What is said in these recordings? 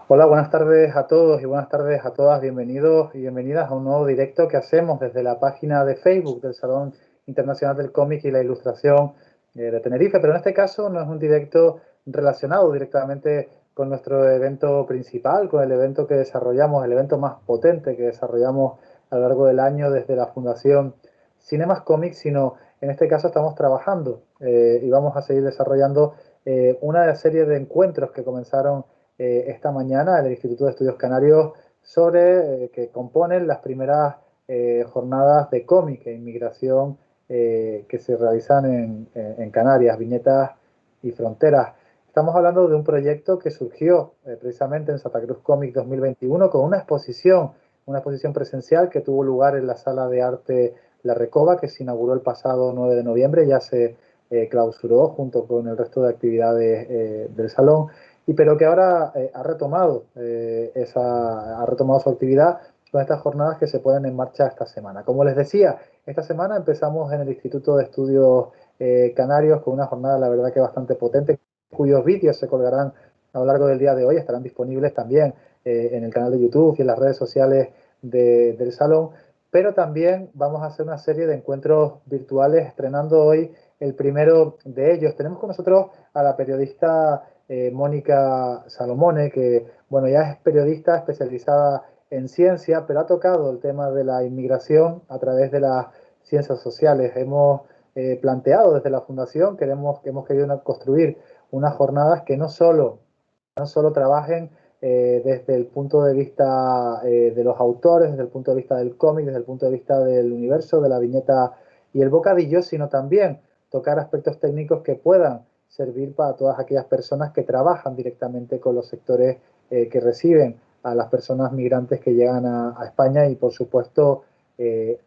Hola, buenas tardes a todos y buenas tardes a todas. Bienvenidos y bienvenidas a un nuevo directo que hacemos desde la página de Facebook del Salón Internacional del Cómic y la Ilustración de Tenerife. Pero en este caso no es un directo relacionado directamente con nuestro evento principal, con el evento que desarrollamos, el evento más potente que desarrollamos a lo largo del año desde la Fundación Cinemas Comics, sino en este caso estamos trabajando y vamos a seguir desarrollando una serie de encuentros que comenzaron esta mañana en el Instituto de Estudios Canarios sobre que componen las primeras jornadas de cómic e inmigración que se realizan en Canarias, viñetas y fronteras. Estamos hablando de un proyecto que surgió precisamente en Santa Cruz Comic 2021 con una exposición presencial que tuvo lugar en la Sala de Arte La Recoba, que se inauguró el pasado 9 de noviembre, ya se clausuró junto con el resto de actividades del salón y pero que ahora ha retomado su actividad con estas jornadas que se ponen en marcha esta semana. Como les decía, esta semana empezamos en el Instituto de Estudios Canarios con una jornada, la verdad que bastante potente, cuyos vídeos se colgarán a lo largo del día de hoy, estarán disponibles también en el canal de YouTube y en las redes sociales del salón, pero también vamos a hacer una serie de encuentros virtuales, estrenando hoy el primero de ellos. Tenemos con nosotros a la periodista Mónica Salomone, que bueno, ya es periodista especializada en ciencia, pero ha tocado el tema de la inmigración a través de las ciencias sociales. Hemos planteado desde la Fundación, hemos querido construir unas jornadas que no solo trabajen desde el punto de vista de los autores, desde el punto de vista del cómic, desde el punto de vista del universo, de la viñeta y el bocadillo, sino también tocar aspectos técnicos que puedan servir para todas aquellas personas que trabajan directamente con los sectores que reciben a las personas migrantes que llegan a España y, por supuesto,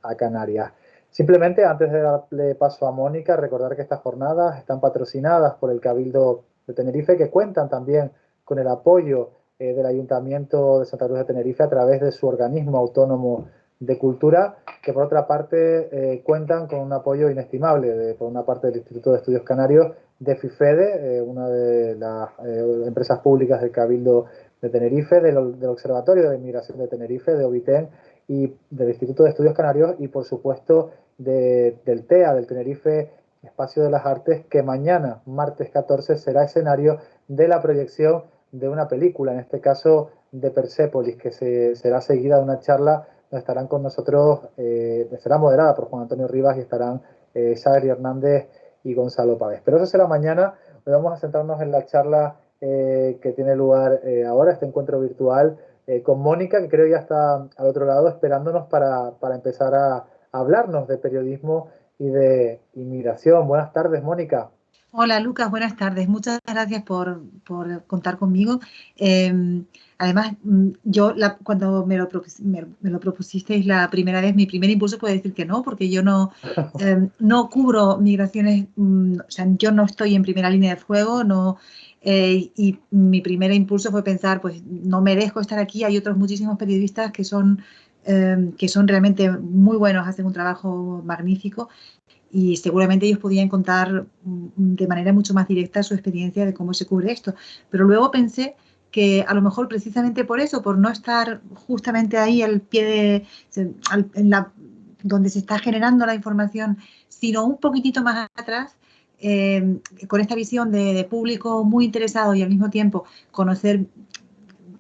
a Canarias. Simplemente, antes de darle paso a Mónica, recordar que estas jornadas están patrocinadas por el Cabildo de Tenerife, que cuentan también con el apoyo del Ayuntamiento de Santa Cruz de Tenerife a través de su organismo autónomo de cultura, que por otra parte cuentan con un apoyo inestimable, por una parte del Instituto de Estudios Canarios, de FIFEDE, una de las empresas públicas del Cabildo de Tenerife, del Observatorio de la Inmigración de Tenerife, de OBITEN, y del Instituto de Estudios Canarios, y por supuesto del TEA, del Tenerife Espacio de las Artes, que mañana, martes 14, será escenario de la proyección de una película, en este caso de Persépolis, que será seguida de una charla donde estarán con nosotros, será moderada por Juan Antonio Rivas y estarán Sagri Hernández y Gonzalo Pávez. Pero eso será mañana. Hoy vamos a centrarnos en la charla que tiene lugar ahora, este encuentro virtual con Mónica, que creo ya está al otro lado esperándonos para empezar a hablarnos de periodismo y de inmigración. Buenas tardes, Mónica. Hola Lucas, buenas tardes. Muchas gracias por contar conmigo. Eh, Además, cuando me lo propusisteis la primera vez, mi primer impulso fue decir que no, porque yo no cubro migraciones, o sea, yo no estoy en primera línea de fuego, no, y mi primer impulso fue pensar, pues no merezco estar aquí. Hay otros muchísimos periodistas que son realmente muy buenos, hacen un trabajo magnífico y seguramente ellos podían contar de manera mucho más directa su experiencia de cómo se cubre esto. Pero luego pensé que a lo mejor precisamente por eso, por no estar justamente ahí al pie donde se está generando la información, sino un poquitito más atrás, con esta visión de público muy interesado y al mismo tiempo conocer,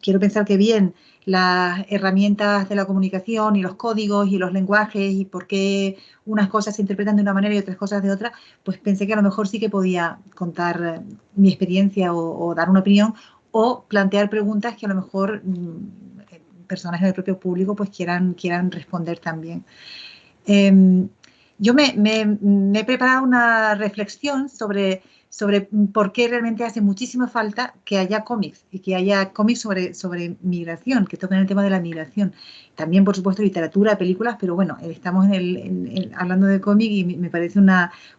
quiero pensar que bien, las herramientas de la comunicación y los códigos y los lenguajes y por qué unas cosas se interpretan de una manera y otras cosas de otra, pues pensé que a lo mejor sí que podía contar mi experiencia o dar una opinión o plantear preguntas que a lo mejor personas en el propio público pues quieran responder también. Eh, yo me he preparado una reflexión sobre por qué realmente hace muchísima falta que haya cómics y que haya cómics sobre migración, que toquen el tema de la migración. También, por supuesto, literatura, películas, pero bueno, estamos hablando de cómic y me parece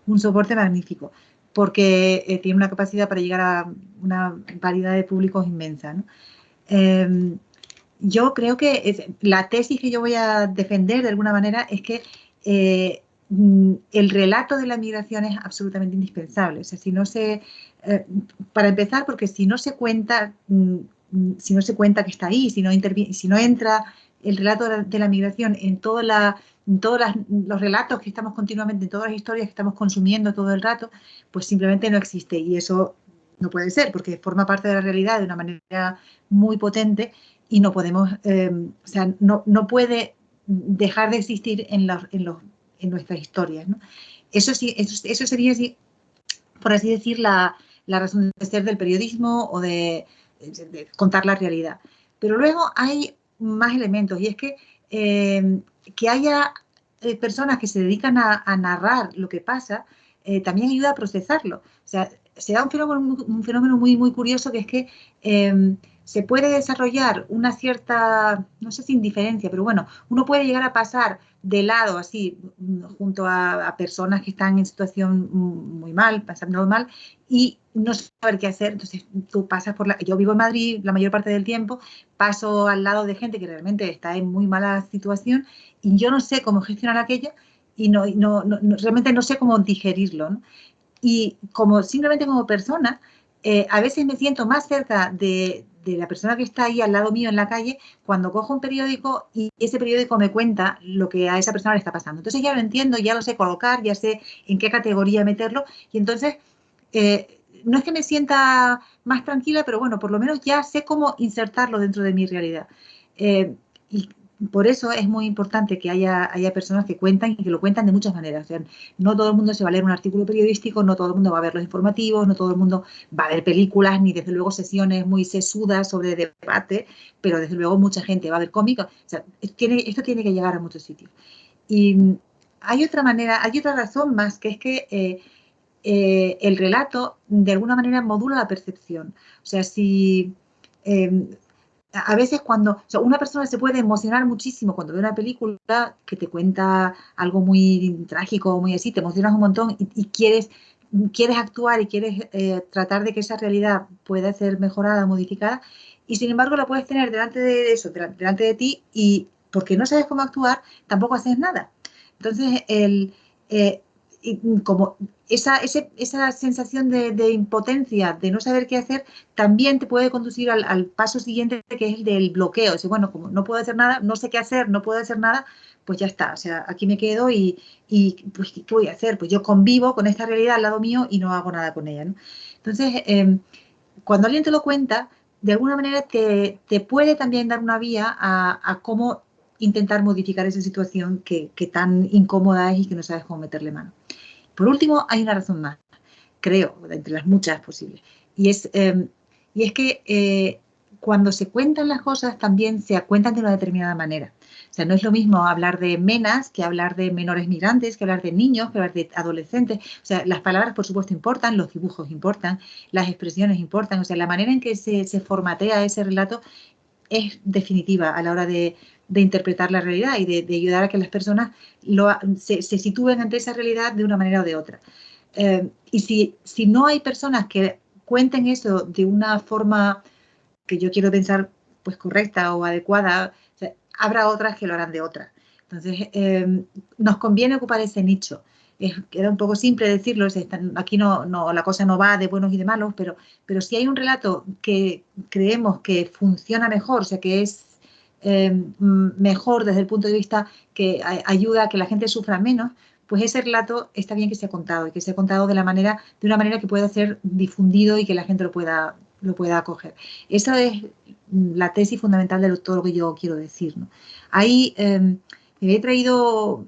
un soporte magnífico, porque tiene una capacidad para llegar a una variedad de públicos inmensa, ¿no? Eh, yo creo que la tesis que yo voy a defender de alguna manera es que el relato de la migración es absolutamente indispensable. O sea, si no se, para empezar, porque si no se cuenta si no se cuenta que está ahí, si no entra el relato de la migración en todos los relatos que estamos continuamente, en todas las historias que estamos consumiendo todo el rato, pues simplemente no existe. Y eso no puede ser, porque forma parte de la realidad de una manera muy potente y no podemos, o sea, no puede dejar de existir en nuestras historias, ¿no? Eso sí, eso sería, por así decir, la razón de ser del periodismo o de contar la realidad. Pero luego hay más elementos, y es que haya personas que se dedican a narrar lo que pasa, también ayuda a procesarlo. O sea, se da un fenómeno muy, muy curioso, que es que se puede desarrollar una cierta, no sé si indiferencia, pero bueno, uno puede llegar a pasar de lado, así, junto a personas que están en situación muy mal, pasando mal, y no saber qué hacer. Entonces tú pasas yo vivo en Madrid la mayor parte del tiempo, paso al lado de gente que realmente está en muy mala situación y yo no sé cómo gestionar aquello y realmente no sé cómo digerirlo, ¿no? Y simplemente como persona, a veces me siento más cerca de la persona que está ahí al lado mío en la calle cuando cojo un periódico y ese periódico me cuenta lo que a esa persona le está pasando. Entonces ya lo entiendo, ya lo sé colocar, ya sé en qué categoría meterlo, y entonces no es que me sienta más tranquila, pero bueno, por lo menos ya sé cómo insertarlo dentro de mi realidad. Y por eso es muy importante que haya personas que cuentan, y que lo cuentan de muchas maneras. O sea, no todo el mundo se va a leer un artículo periodístico, no todo el mundo va a ver los informativos, no todo el mundo va a ver películas, ni desde luego sesiones muy sesudas sobre debate, pero desde luego mucha gente va a ver cómics. O sea, esto tiene que llegar a muchos sitios. Y hay otra manera, hay otra razón más, que es que el relato de alguna manera modula la percepción. O sea, si a veces o sea, una persona se puede emocionar muchísimo cuando ve una película que te cuenta algo muy trágico, muy así, te emocionas un montón y quieres actuar y quieres tratar de que esa realidad pueda ser mejorada, modificada, y sin embargo la puedes tener delante de eso, delante de ti, y porque no sabes cómo actuar, tampoco haces nada. Entonces, como esa sensación de impotencia, de no saber qué hacer, también te puede conducir al paso siguiente, que es el del bloqueo. O sea, bueno, como no puedo hacer nada, no sé qué hacer, no puedo hacer nada, pues ya está. O sea, aquí me quedo y pues, ¿qué voy a hacer? Pues yo convivo con esta realidad al lado mío y no hago nada con ella, ¿no? Entonces, cuando alguien te lo cuenta, de alguna manera te puede también dar una vía a cómo intentar modificar esa situación que tan incómoda es y que no sabes cómo meterle mano. Por último, hay una razón más, creo, entre las muchas posibles, y es que cuando se cuentan las cosas también se cuentan de una determinada manera. O sea, no es lo mismo hablar de menas que hablar de menores migrantes, que hablar de niños, que hablar de adolescentes. O sea, las palabras, por supuesto, importan, los dibujos importan, las expresiones importan. O sea, la manera en que se formatea ese relato es definitiva a la hora de interpretar la realidad y de ayudar a que las personas se sitúen ante esa realidad de una manera o de otra. Y si no hay personas que cuenten eso de una forma que yo quiero pensar pues correcta o adecuada, o sea, habrá otras que lo harán de otra. Entonces, nos conviene ocupar ese nicho. Queda un poco simple decirlo, aquí la cosa no va de buenos y de malos, pero si hay un relato que creemos que funciona mejor, o sea, que es mejor desde el punto de vista que ayuda a que la gente sufra menos, pues ese relato está bien que sea contado, y que sea contado de una manera que pueda ser difundido y que la gente lo pueda acoger. Esa es la tesis fundamental de todo lo que yo quiero decir, ¿no? Ahí me he traído,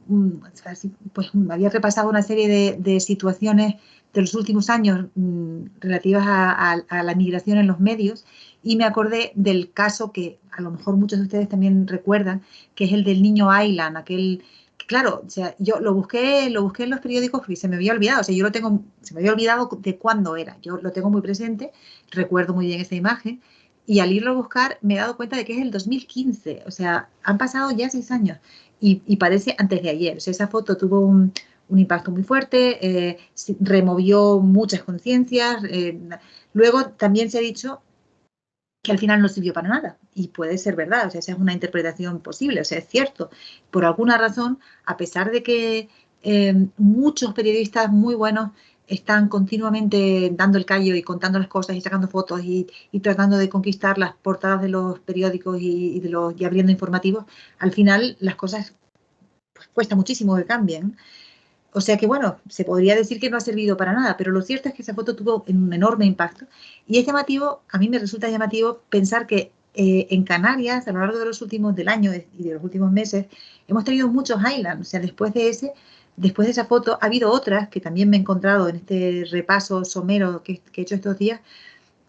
pues me había repasado una serie de situaciones de los últimos años relativas a la migración en los medios, y me acordé del caso que a lo mejor muchos de ustedes también recuerdan, que es el del niño Aylan, aquel. Claro, o sea, yo lo busqué en los periódicos porque se me había olvidado, o sea, se me había olvidado de cuándo era, yo lo tengo muy presente, recuerdo muy bien esa imagen, y al irlo a buscar me he dado cuenta de que es el 2015, o sea, han pasado ya 6 años, y parece antes de ayer. O sea, esa foto tuvo un impacto muy fuerte, removió muchas conciencias, luego también se ha dicho que al final no sirvió para nada, y puede ser verdad, o sea, esa es una interpretación posible, o sea, es cierto, por alguna razón, a pesar de que muchos periodistas muy buenos están continuamente dando el callo y contando las cosas y sacando fotos y tratando de conquistar las portadas de los periódicos y abriendo informativos, al final las cosas pues, cuesta muchísimo que cambien. O sea que, bueno, se podría decir que no ha servido para nada, pero lo cierto es que esa foto tuvo un enorme impacto y es llamativo, a mí me resulta llamativo pensar que en Canarias, a lo largo de los últimos del año y de los últimos meses, hemos tenido muchos highlands. O sea, después de esa foto, ha habido otras que también me he encontrado en este repaso somero que he hecho estos días,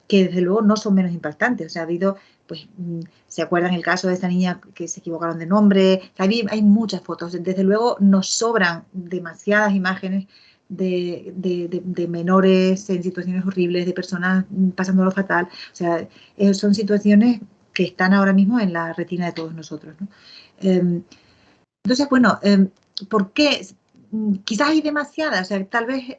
que desde luego no son menos impactantes. O sea, ha habido, pues, ¿se acuerdan el caso de esta niña que se equivocaron de nombre? Hay muchas fotos. Desde luego nos sobran demasiadas imágenes de menores en situaciones horribles, de personas pasándolo fatal. O sea, son situaciones que están ahora mismo en la retina de todos nosotros, ¿no? Entonces, bueno, ¿por qué? Quizás hay demasiadas, o sea, tal vez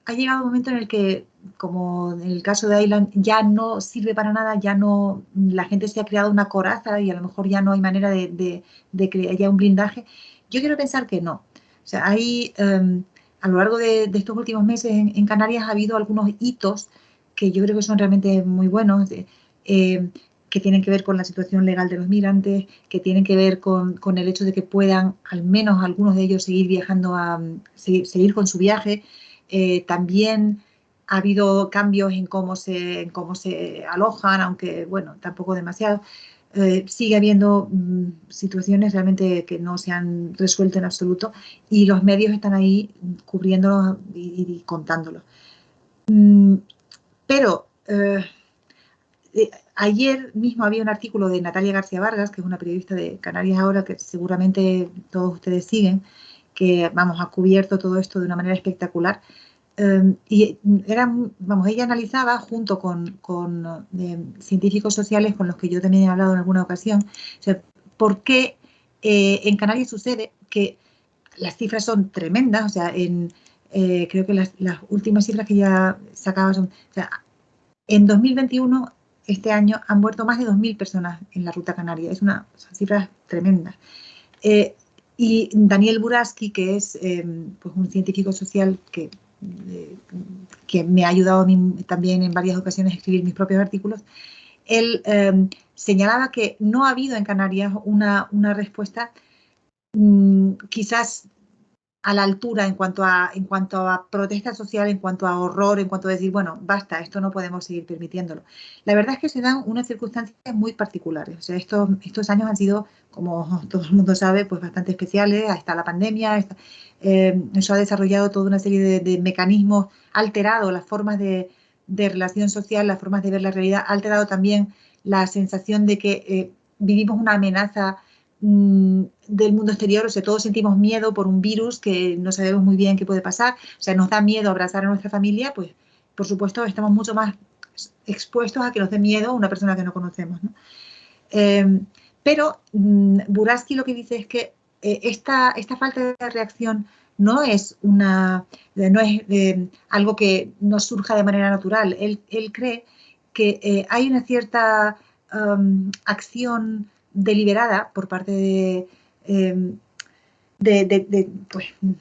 ha llegado un momento en el que, como en el caso de Island, ya no sirve para nada, ya no, la gente se ha creado una coraza y a lo mejor ya no hay manera de que haya un blindaje. Yo quiero pensar que no. O sea, a lo largo de estos últimos meses en Canarias ha habido algunos hitos que yo creo que son realmente muy buenos. Que tienen que ver con la situación legal de los migrantes, que tienen que ver con el hecho de que puedan, al menos algunos de ellos, seguir viajando, seguir con su viaje. También ha habido cambios en cómo se alojan, aunque, bueno, tampoco demasiado. Sigue habiendo situaciones realmente que no se han resuelto en absoluto y los medios están ahí cubriéndolos y contándolos. Pero ayer mismo había un artículo de Natalia García Vargas, que es una periodista de Canarias Ahora, que seguramente todos ustedes siguen, que, vamos, ha cubierto todo esto de una manera espectacular. Ella analizaba junto con científicos sociales con los que yo también he hablado en alguna ocasión, o sea, por qué en Canarias sucede que las cifras son tremendas, o sea, creo que las últimas cifras que ya sacaba son, o sea, en 2021, este año, han muerto más de 2.000 personas en la ruta canaria. Son cifras tremendas. Y Daniel Buraski, que es pues un científico social que me ha ayudado a mí también en varias ocasiones a escribir mis propios artículos, él señalaba que no ha habido en Canarias una respuesta quizás a la altura en cuanto a protesta social, en cuanto a horror, en cuanto a decir, bueno, basta, esto no podemos seguir permitiéndolo. La verdad es que se dan unas circunstancias muy particulares. O sea, estos años han sido, como todo el mundo sabe, pues bastante especiales. Está la pandemia, eso ha desarrollado toda una serie de mecanismos, ha alterado las formas de relación social, las formas de ver la realidad, ha alterado también la sensación de que vivimos una amenaza del mundo exterior. O sea, todos sentimos miedo por un virus que no sabemos muy bien qué puede pasar. O sea, nos da miedo abrazar a nuestra familia, pues por supuesto estamos mucho más expuestos a que nos dé miedo una persona que no conocemos, ¿no? Pero Buraski lo que dice es que esta falta de reacción no es algo que nos surja de manera natural. Él cree que hay una cierta acción deliberada por parte pues,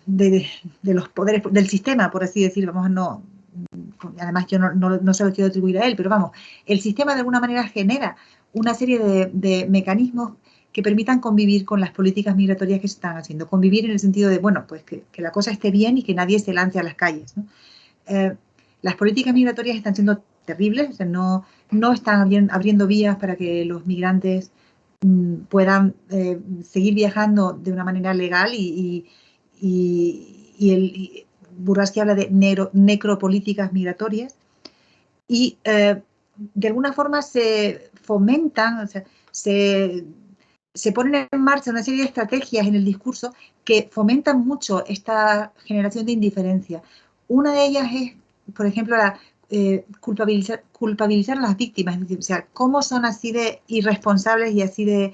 de los poderes del sistema, por así decir. Vamos, no, además yo no se lo quiero atribuir a él, pero vamos, el sistema de alguna manera genera una serie de mecanismos que permitan convivir con las políticas migratorias que se están haciendo. Convivir en el sentido de, bueno, pues que la cosa esté bien y que nadie se lance a las calles, ¿no? Las políticas migratorias están siendo terribles, o sea, no están abriendo vías para que los migrantes puedan seguir viajando de una manera legal y Buraski habla de necropolíticas migratorias y de alguna forma se fomentan, o sea, se ponen en marcha una serie de estrategias en el discurso que fomentan mucho esta generación de indiferencia. Una de ellas es, por ejemplo, culpabilizar a las víctimas, es decir, o sea, cómo son así de irresponsables y así de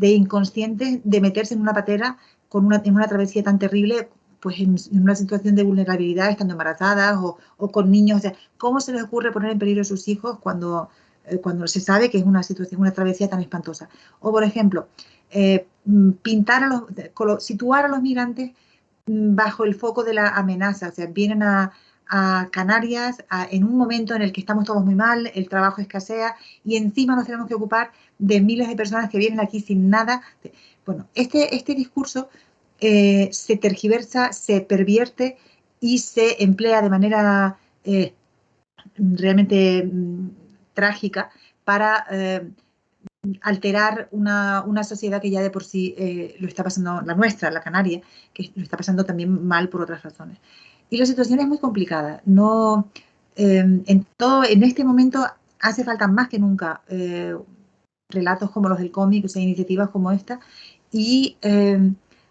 inconscientes de meterse en una patera en una travesía tan terrible, pues en una situación de vulnerabilidad, estando embarazadas o con niños. O sea, ¿cómo se les ocurre poner en peligro a sus hijos cuando se sabe que es una situación, una travesía tan espantosa? O, por ejemplo, situar a los migrantes bajo el foco de la amenaza, o sea, vienen a Canarias en un momento en el que estamos todos muy mal, el trabajo escasea y encima nos tenemos que ocupar de miles de personas que vienen aquí sin nada. Bueno, este discurso se tergiversa, se pervierte y se emplea de manera realmente trágica para alterar una sociedad que ya de por sí lo está pasando, la nuestra, la canaria, que lo está pasando también mal por otras razones. Y la situación es muy complicada. No, en este momento hace falta más que nunca relatos como los del cómic, o sea, iniciativas como esta, y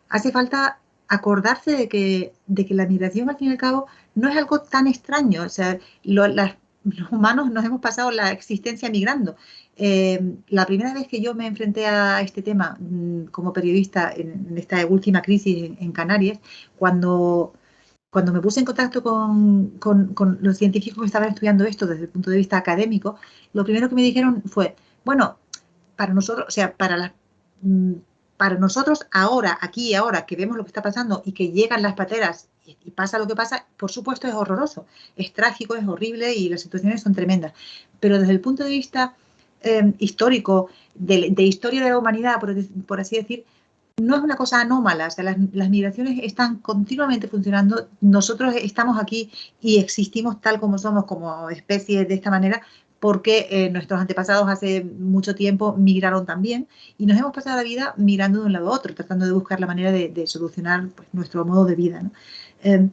hace falta acordarse de que la migración, al fin y al cabo, no es algo tan extraño. O sea, los humanos nos hemos pasado la existencia migrando. La primera vez que yo me enfrenté a este tema como periodista en esta última crisis en Canarias, cuando me puse en contacto con los científicos que estaban estudiando esto desde el punto de vista académico, lo primero que me dijeron fue, bueno, para nosotros, o sea, para nosotros ahora, aquí y ahora, que vemos lo que está pasando y que llegan las pateras y pasa lo que pasa, por supuesto es horroroso, es trágico, es horrible y las situaciones son tremendas. Pero desde el punto de vista histórico, de historia de la humanidad, por así decir, no es una cosa anómala, o sea, las migraciones están continuamente funcionando, nosotros estamos aquí y existimos tal como somos, como especie de esta manera, porque nuestros antepasados hace mucho tiempo migraron también y nos hemos pasado la vida migrando de un lado a otro, tratando de buscar la manera de solucionar pues, nuestro modo de vida, ¿no? Eh,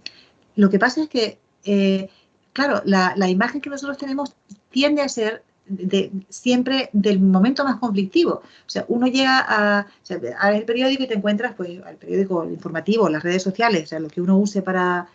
lo que pasa es que, claro, la imagen que nosotros tenemos tiende a ser siempre del momento más conflictivo. O sea, uno llega a ver el periódico y te encuentras, pues, al periódico el informativo, las redes sociales, o sea, lo que uno use para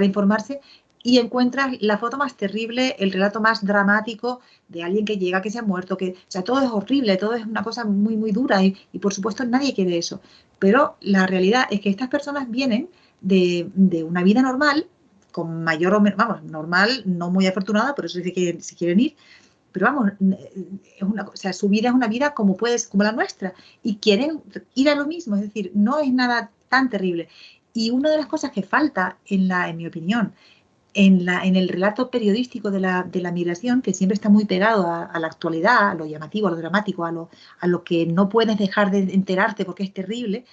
informarse, y encuentras la foto más terrible, el relato más dramático de alguien que llega, que se ha muerto, o sea, todo es horrible, todo es una cosa muy, muy dura y por supuesto nadie quiere eso. Pero la realidad es que estas personas vienen de una vida normal, con mayor o menos, vamos, normal, no muy afortunada, por eso se quieren ir, pero vamos, o sea, su vida es una vida como la nuestra, y quieren ir a lo mismo, es decir, no es nada tan terrible. Y una de las cosas que falta, en mi opinión, en el relato periodístico de la migración, que siempre está muy pegado a la actualidad, a lo llamativo, a lo dramático, a lo que no puedes dejar de enterarte porque es terrible,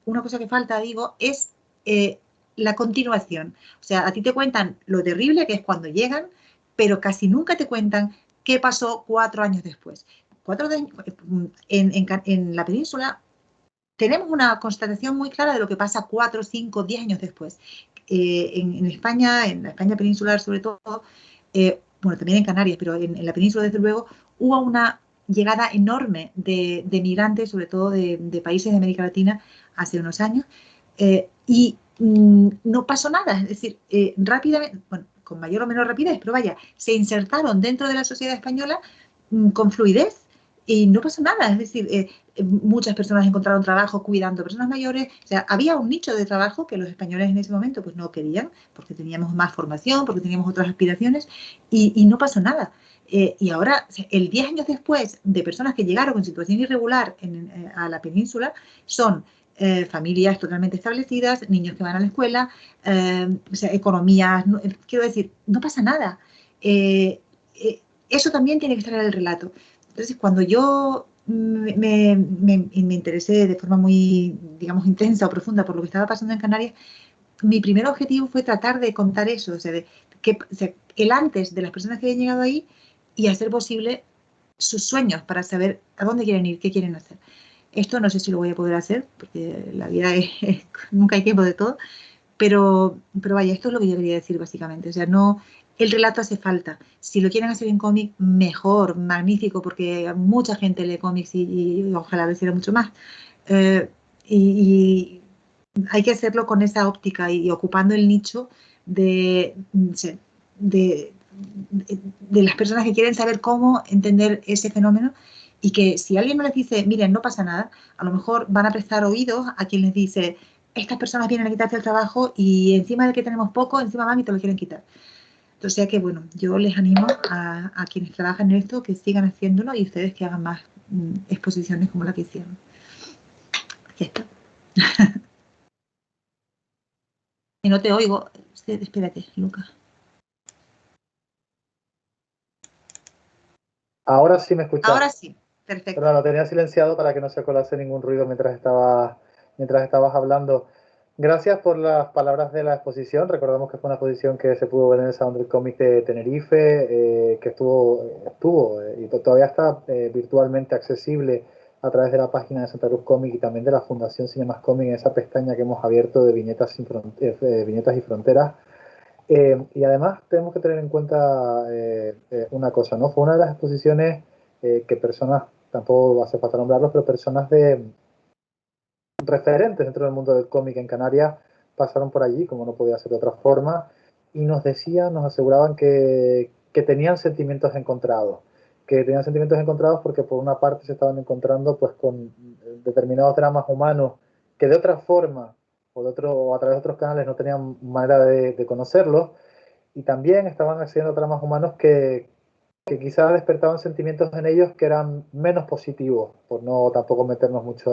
una cosa que falta, digo, es la continuación. O sea, a ti te cuentan lo terrible que es cuando llegan, pero casi nunca te cuentan qué pasó 4 años después. En la península tenemos una constatación muy clara de lo que pasa 4, 5, 10 años después. En España, en la España peninsular sobre todo, bueno, también en Canarias, pero en la península desde luego, hubo una llegada enorme de migrantes, sobre todo de países de América Latina, hace unos años, y no pasó nada, es decir, rápidamente, bueno, con mayor o menor rapidez, pero vaya, se insertaron dentro de la sociedad española con fluidez y no pasó nada, es decir, muchas personas encontraron trabajo cuidando a personas mayores, o sea, había un nicho de trabajo que los españoles en ese momento pues no querían, porque teníamos más formación, porque teníamos otras aspiraciones, y no pasó nada. Y ahora, el 10 años después de personas que llegaron en situación irregular a la península, son familias totalmente establecidas, niños que van a la escuela, o sea, economías, quiero decir, no pasa nada. Eso también tiene que estar en el relato. Entonces, cuando yo me interesé de forma muy, digamos, intensa o profunda por lo que estaba pasando en Canarias, mi primer objetivo fue tratar de contar eso, o sea, el antes de las personas que habían llegado ahí y hacer posible sus sueños para saber a dónde quieren ir, qué quieren hacer. Esto no sé si lo voy a poder hacer, porque la vida nunca hay tiempo de todo, pero vaya, esto es lo que yo quería decir básicamente. O sea, no, el relato hace falta. Si lo quieren hacer en cómic, mejor, magnífico, porque mucha gente lee cómics y ojalá lo hiciera mucho más. Eh, y hay que hacerlo con esa óptica y ocupando el nicho de, de, de las personas que quieren saber cómo entender ese fenómeno y que si alguien no les dice, miren, no pasa nada, a lo mejor van a prestar oídos a quien les dice, estas personas vienen a quitarte el trabajo y encima de que tenemos poco, encima van y te lo quieren quitar. Entonces, que bueno, yo les animo a quienes trabajan en esto que sigan haciéndolo y ustedes que hagan más exposiciones como la que hicieron. Ya está. Y no te oigo. Espérate, Lucas. Ahora sí me escuchas. Ahora sí, perfecto. Pero lo tenía silenciado para que no se colase ningún ruido mientras estabas hablando. Gracias por las palabras de la exposición. Recordamos que fue una exposición que se pudo ver en el Salón del Cómic de Tenerife, que estuvo y todavía está virtualmente accesible a través de la página de Santa Cruz Cómic y también de la Fundación Cinemas Cómic, en esa pestaña que hemos abierto de viñetas, viñetas y fronteras. Y además tenemos que tener en cuenta una cosa, ¿no? Fue una de las exposiciones que personas, tampoco hace falta nombrarlos, pero personas de referentes dentro del mundo del cómic en Canarias pasaron por allí, como no podía ser de otra forma, y nos decían, nos aseguraban que tenían sentimientos encontrados. Que tenían sentimientos encontrados porque por una parte se estaban encontrando pues con determinados dramas humanos que de otra forma o a través de otros canales no tenían manera de conocerlos, y también estaban accediendo a dramas humanos que quizás despertaban sentimientos en ellos que eran menos positivos, por no tampoco meternos mucho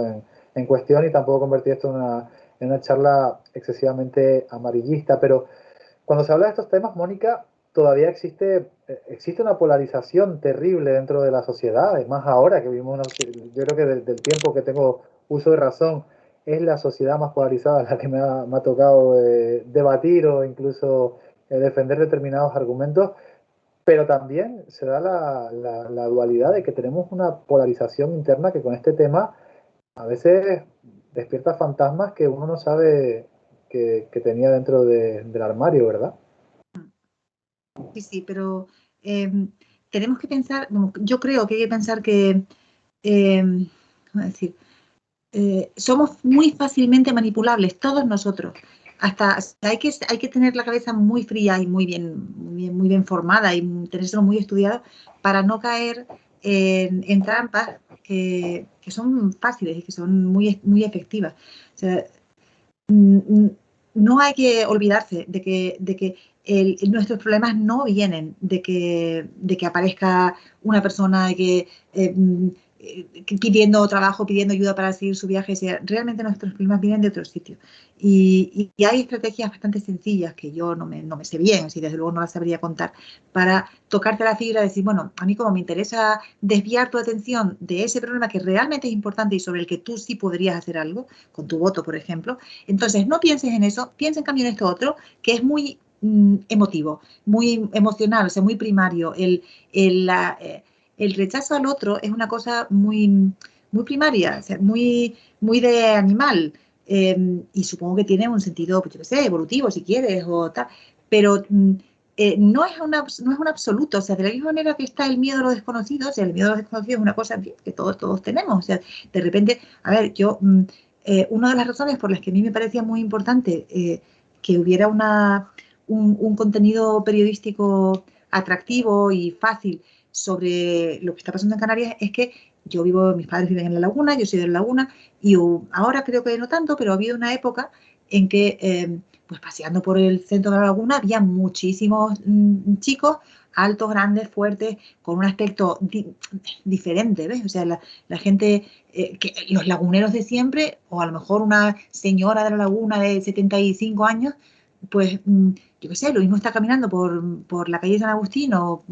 en cuestión y tampoco convertir esto en una charla excesivamente amarillista. Pero cuando se habla de estos temas, Mónica, todavía existe una polarización terrible dentro de la sociedad, es más ahora que vivimos, yo creo que desde el tiempo que tengo uso de razón, es la sociedad más polarizada la que me ha tocado debatir o incluso defender determinados argumentos, pero también se da la dualidad de que tenemos una polarización interna que con este tema a veces despierta fantasmas que uno no sabe que tenía dentro del armario, ¿verdad? Sí, sí, pero tenemos que pensar, bueno, yo creo que hay que pensar que, ¿cómo decir? Somos muy fácilmente manipulables, todos nosotros. Hasta o sea, hay que tener la cabeza muy fría y muy bien formada y tenérselo muy estudiado para no caer en trampas que son fáciles y que son muy efectivas. O sea, no hay que olvidarse de que nuestros problemas no vienen de que aparezca una persona pidiendo trabajo, pidiendo ayuda para seguir su viaje. O sea, realmente nuestros problemas vienen de otro sitio. Y hay estrategias bastante sencillas que yo no me sé bien, si desde luego no las sabría contar, para tocarte la fibra y decir, bueno, a mí como me interesa desviar tu atención de ese problema que realmente es importante y sobre el que tú sí podrías hacer algo, con tu voto, por ejemplo, entonces no pienses en eso, piensa en cambio en esto otro, que es muy emotivo, muy emocional, o sea, muy primario. El rechazo al otro es una cosa muy primaria, o sea, muy de animal. Y supongo que tiene un sentido, pues yo qué sé, evolutivo, si quieres, o tal, pero no es un absoluto. O sea, de la misma manera que está el miedo a lo desconocido, o sea, el miedo a lo desconocido es una cosa que todos tenemos. O sea, de repente, a ver, una de las razones por las que a mí me parecía muy importante que hubiera un contenido periodístico atractivo y fácil sobre lo que está pasando en Canarias es que mis padres viven en La Laguna, yo soy de La Laguna, y ahora creo que no tanto, pero ha habido una época en que, pues paseando por el centro de La Laguna, había muchísimos chicos altos, grandes, fuertes, con un aspecto diferente, ¿ves? O sea, la gente, los laguneros de siempre, o a lo mejor una señora de La Laguna de 75 años, pues yo qué sé, lo mismo está caminando por la calle San Agustín o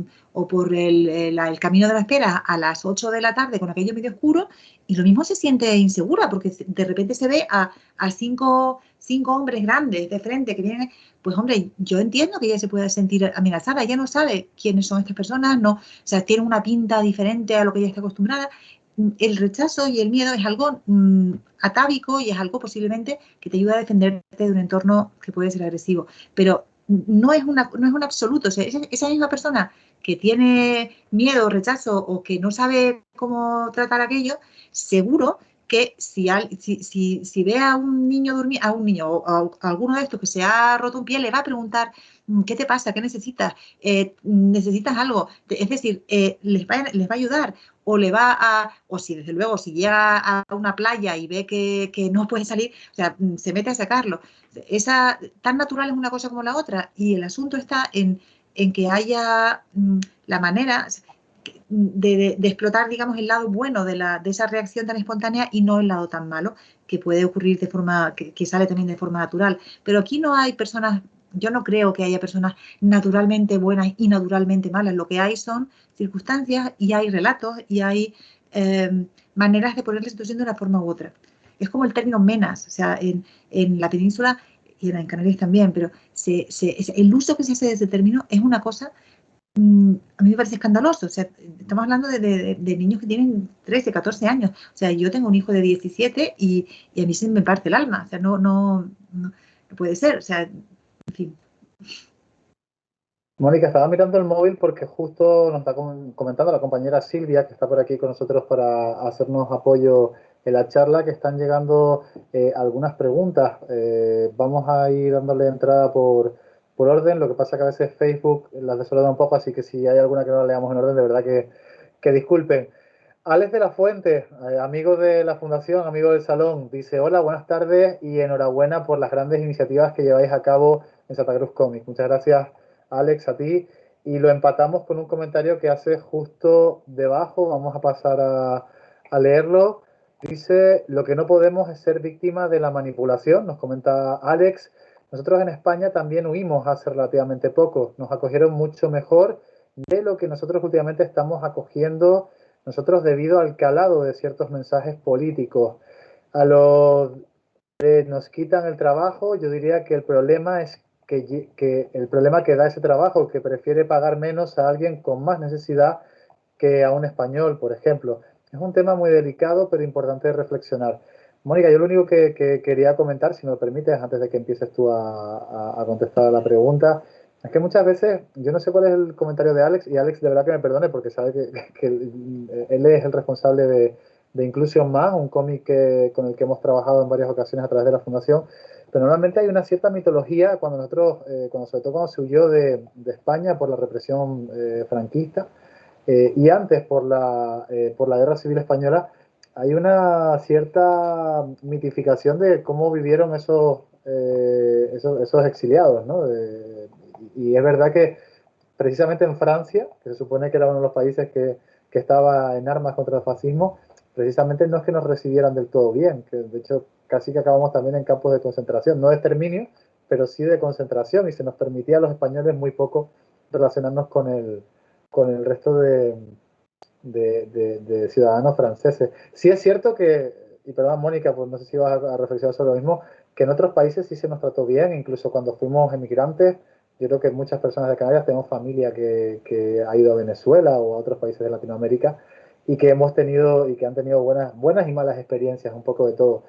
por el Camino de la Espera a las 8 de la tarde con aquello medio oscuro y lo mismo se siente insegura porque de repente se ve a cinco hombres grandes de frente que vienen, pues hombre, yo entiendo que ella se puede sentir amenazada, ella no sabe quiénes son estas personas, no, o sea, tiene una pinta diferente a lo que ella está acostumbrada. El rechazo y el miedo es algo atávico y es algo posiblemente que te ayuda a defenderte de un entorno que puede ser agresivo, pero no es un absoluto. O sea, esa misma persona que tiene miedo, rechazo o que no sabe cómo tratar aquello, seguro que si ve a un niño dormir, a un niño o a alguno de estos que se ha roto un pie, le va a preguntar ¿qué te pasa? ¿Qué necesitas? ¿Necesitas algo? Es decir, les va a ayudar o o si desde luego, si llega a una playa y ve que no puede salir, o sea, se mete a sacarlo. Tan natural es una cosa como la otra y el asunto está en que haya la manera, de explotar, digamos, el lado bueno de esa reacción tan espontánea y no el lado tan malo que puede ocurrir de forma, que sale también de forma natural. Pero aquí no hay personas, yo no creo que haya personas naturalmente buenas y naturalmente malas. Lo que hay son circunstancias y hay relatos y hay maneras de poner la situación de una forma u otra. Es como el término menas, o sea, en la península y en Canarias también, pero el uso que se hace de ese término es una cosa, a mí me parece escandaloso. O sea, estamos hablando de niños que tienen 13, 14 años. O sea, yo tengo un hijo de 17 y a mí se me parte el alma. O sea, no puede ser. O sea, en fin. Mónica, estaba mirando el móvil porque justo nos está comentando la compañera Silvia, que está por aquí con nosotros para hacernos apoyo en la charla, que están llegando algunas preguntas. Vamos a ir dándole entrada por orden. Lo que pasa que a veces Facebook las desordenada un poco, así que si hay alguna que no la leamos en orden, de verdad que disculpen. Alex de la Fuente, amigo de la Fundación, amigo del Salón, dice: hola, buenas tardes y enhorabuena por las grandes iniciativas que lleváis a cabo en Santa Cruz Comics. Muchas gracias, Alex, a ti. Y lo empatamos con un comentario que hace justo debajo. Vamos a pasar a leerlo. Dice: lo que no podemos es ser víctima de la manipulación, nos comenta Alex. Nosotros en España también huimos hace relativamente poco. Nos acogieron mucho mejor de lo que nosotros últimamente estamos acogiendo nosotros debido al calado de ciertos mensajes políticos. A los que nos quitan el trabajo, yo diría que el problema es que el problema que da ese trabajo, que prefiere pagar menos a alguien con más necesidad que a un español, por ejemplo. Es un tema muy delicado, pero importante de reflexionar. Mónica, yo lo único que quería comentar, si me lo permites, antes de que empieces tú a contestar a la pregunta, es que muchas veces, yo no sé cuál es el comentario de Alex, y Alex de verdad que me perdone porque sabe que él es el responsable de Inclusion Más, un cómic con el que hemos trabajado en varias ocasiones a través de la Fundación. Pero normalmente hay una cierta mitología cuando nosotros, sobre todo cuando se huyó de España por la represión franquista, y antes por la Guerra Civil Española, hay una cierta mitificación de cómo vivieron esos exiliados, ¿no? Y es verdad que precisamente en Francia, que se supone que era uno de los países que estaba en armas contra el fascismo, precisamente no es que nos recibieran del todo bien, que de hecho casi que acabamos también en campos de concentración, no de exterminio, pero sí de concentración, y se nos permitía a los españoles muy poco relacionarnos con el resto de ciudadanos franceses. Sí es cierto que, y perdón Mónica, pues no sé si vas a reflexionar sobre lo mismo, que en otros países sí se nos trató bien, incluso cuando fuimos emigrantes. Yo creo que muchas personas de Canarias tenemos familia que ha ido a Venezuela o a otros países de Latinoamérica y que hemos tenido y que han tenido buenas y malas experiencias, un poco de todo.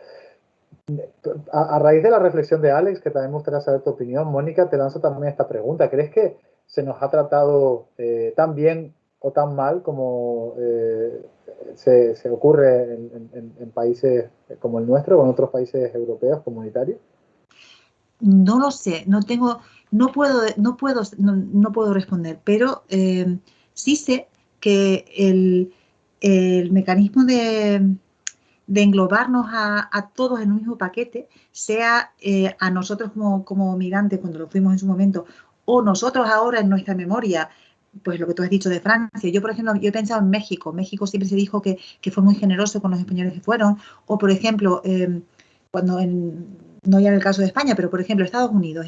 A raíz de la reflexión de Alex, que también me gustaría saber tu opinión, Mónica, te lanzo también esta pregunta. ¿Crees que se nos ha tratado tan bien o tan mal como se ocurre en países como el nuestro o en otros países europeos comunitarios? No lo sé, no puedo responder, pero sí sé que el mecanismo de englobarnos a todos en un mismo paquete, sea a nosotros como migrantes cuando lo fuimos en su momento, o nosotros ahora en nuestra memoria, pues lo que tú has dicho de Francia. Yo, por ejemplo, yo he pensado en México. México siempre se dijo que fue muy generoso con los españoles que fueron. O, por ejemplo, no ya en el caso de España, pero, por ejemplo, Estados Unidos,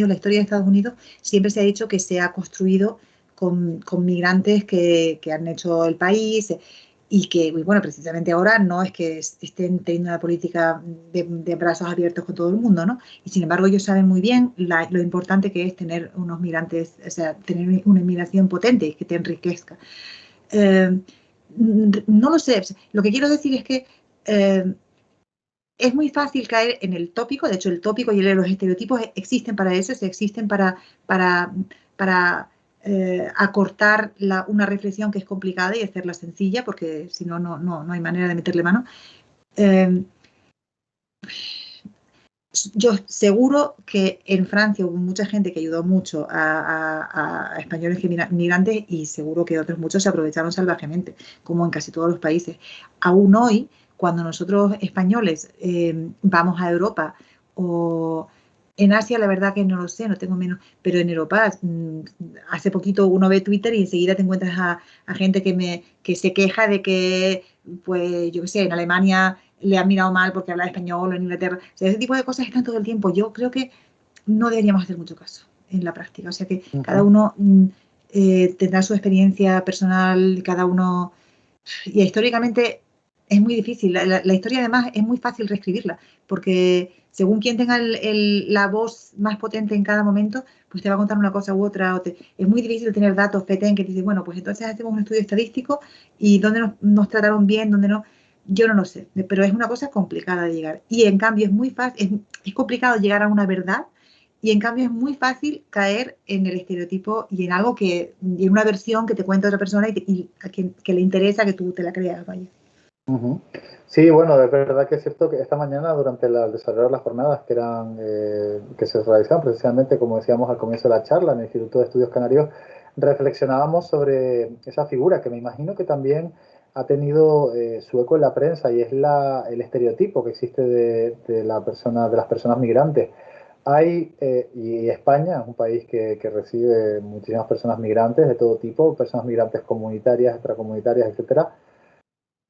la historia de Estados Unidos siempre se ha dicho que se ha construido con migrantes que han hecho el país, y que, bueno, precisamente ahora no es que estén teniendo una política de brazos abiertos con todo el mundo, ¿no? Y sin embargo ellos saben muy bien lo importante que es tener unos migrantes, o sea, tener una inmigración potente y que te enriquezca. No lo sé, lo que quiero decir es que es muy fácil caer en el tópico. De hecho el tópico y los estereotipos existen para eso, existen para acortar una reflexión que es complicada y hacerla sencilla, porque si no, no hay manera de meterle mano. Yo seguro que en Francia hubo mucha gente que ayudó mucho a españoles migrantes, y seguro que otros muchos se aprovecharon salvajemente, como en casi todos los países. Aún hoy, cuando nosotros españoles vamos a Europa o En Asia, la verdad que no lo sé, no tengo menos, pero en Europa, hace poquito uno ve Twitter y enseguida te encuentras a gente que se queja de que, pues, yo qué sé, en Alemania le han mirado mal porque habla español o en Inglaterra. O sea, ese tipo de cosas están todo el tiempo. Yo creo que no deberíamos hacer mucho caso en la práctica. O sea, que cada uno tendrá su experiencia personal, cada uno. Y históricamente es muy difícil. La historia además es muy fácil reescribirla, porque según quien tenga la voz más potente en cada momento, pues te va a contar una cosa u otra. Es muy difícil tener datos FETEN que te dicen, bueno, pues entonces hacemos un estudio estadístico y dónde nos trataron bien, dónde no. Yo no lo sé, pero es una cosa complicada de llegar. Y en cambio es muy fácil, es complicado llegar a una verdad y en cambio es muy fácil caer en el estereotipo y en algo y en una versión que te cuenta otra persona y a quien que le interesa que tú te la creas, vaya. Sí, bueno, es verdad que es cierto que esta mañana durante el desarrollo de las jornadas que se realizaban precisamente, como decíamos al comienzo de la charla, en el Instituto de Estudios Canarios, reflexionábamos sobre esa figura que me imagino que también ha tenido su eco en la prensa y es el estereotipo que existe de las personas migrantes. Y España es un país que recibe muchísimas personas migrantes de todo tipo, personas migrantes comunitarias, extracomunitarias, etcétera.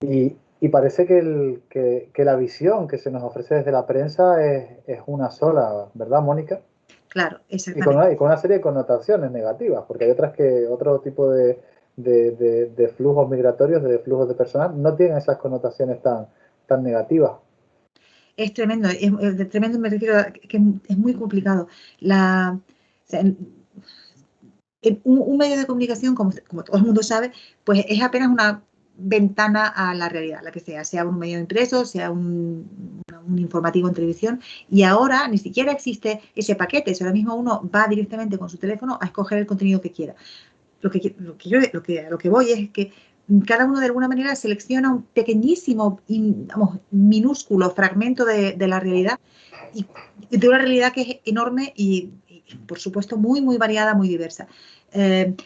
Y parece que la visión que se nos ofrece desde la prensa es una sola, ¿verdad, Mónica? Claro, Y con, exactamente. una, y con una serie de connotaciones negativas, porque hay otro tipo de flujos migratorios, de flujos de personas, no tienen esas connotaciones tan negativas. Es tremendo, de tremendo me refiero a que es muy complicado. O sea, un medio de comunicación, como todo el mundo sabe, pues es apenas una ventana a la realidad, la que sea un medio impreso, sea un informativo en televisión, y ahora ni siquiera existe ese paquete, ahora mismo uno va directamente con su teléfono a escoger el contenido que quiera. A lo que voy es que cada uno de alguna manera selecciona un pequeñísimo, vamos, minúsculo fragmento de la realidad y de una realidad que es enorme y por supuesto, muy, muy variada, muy diversa.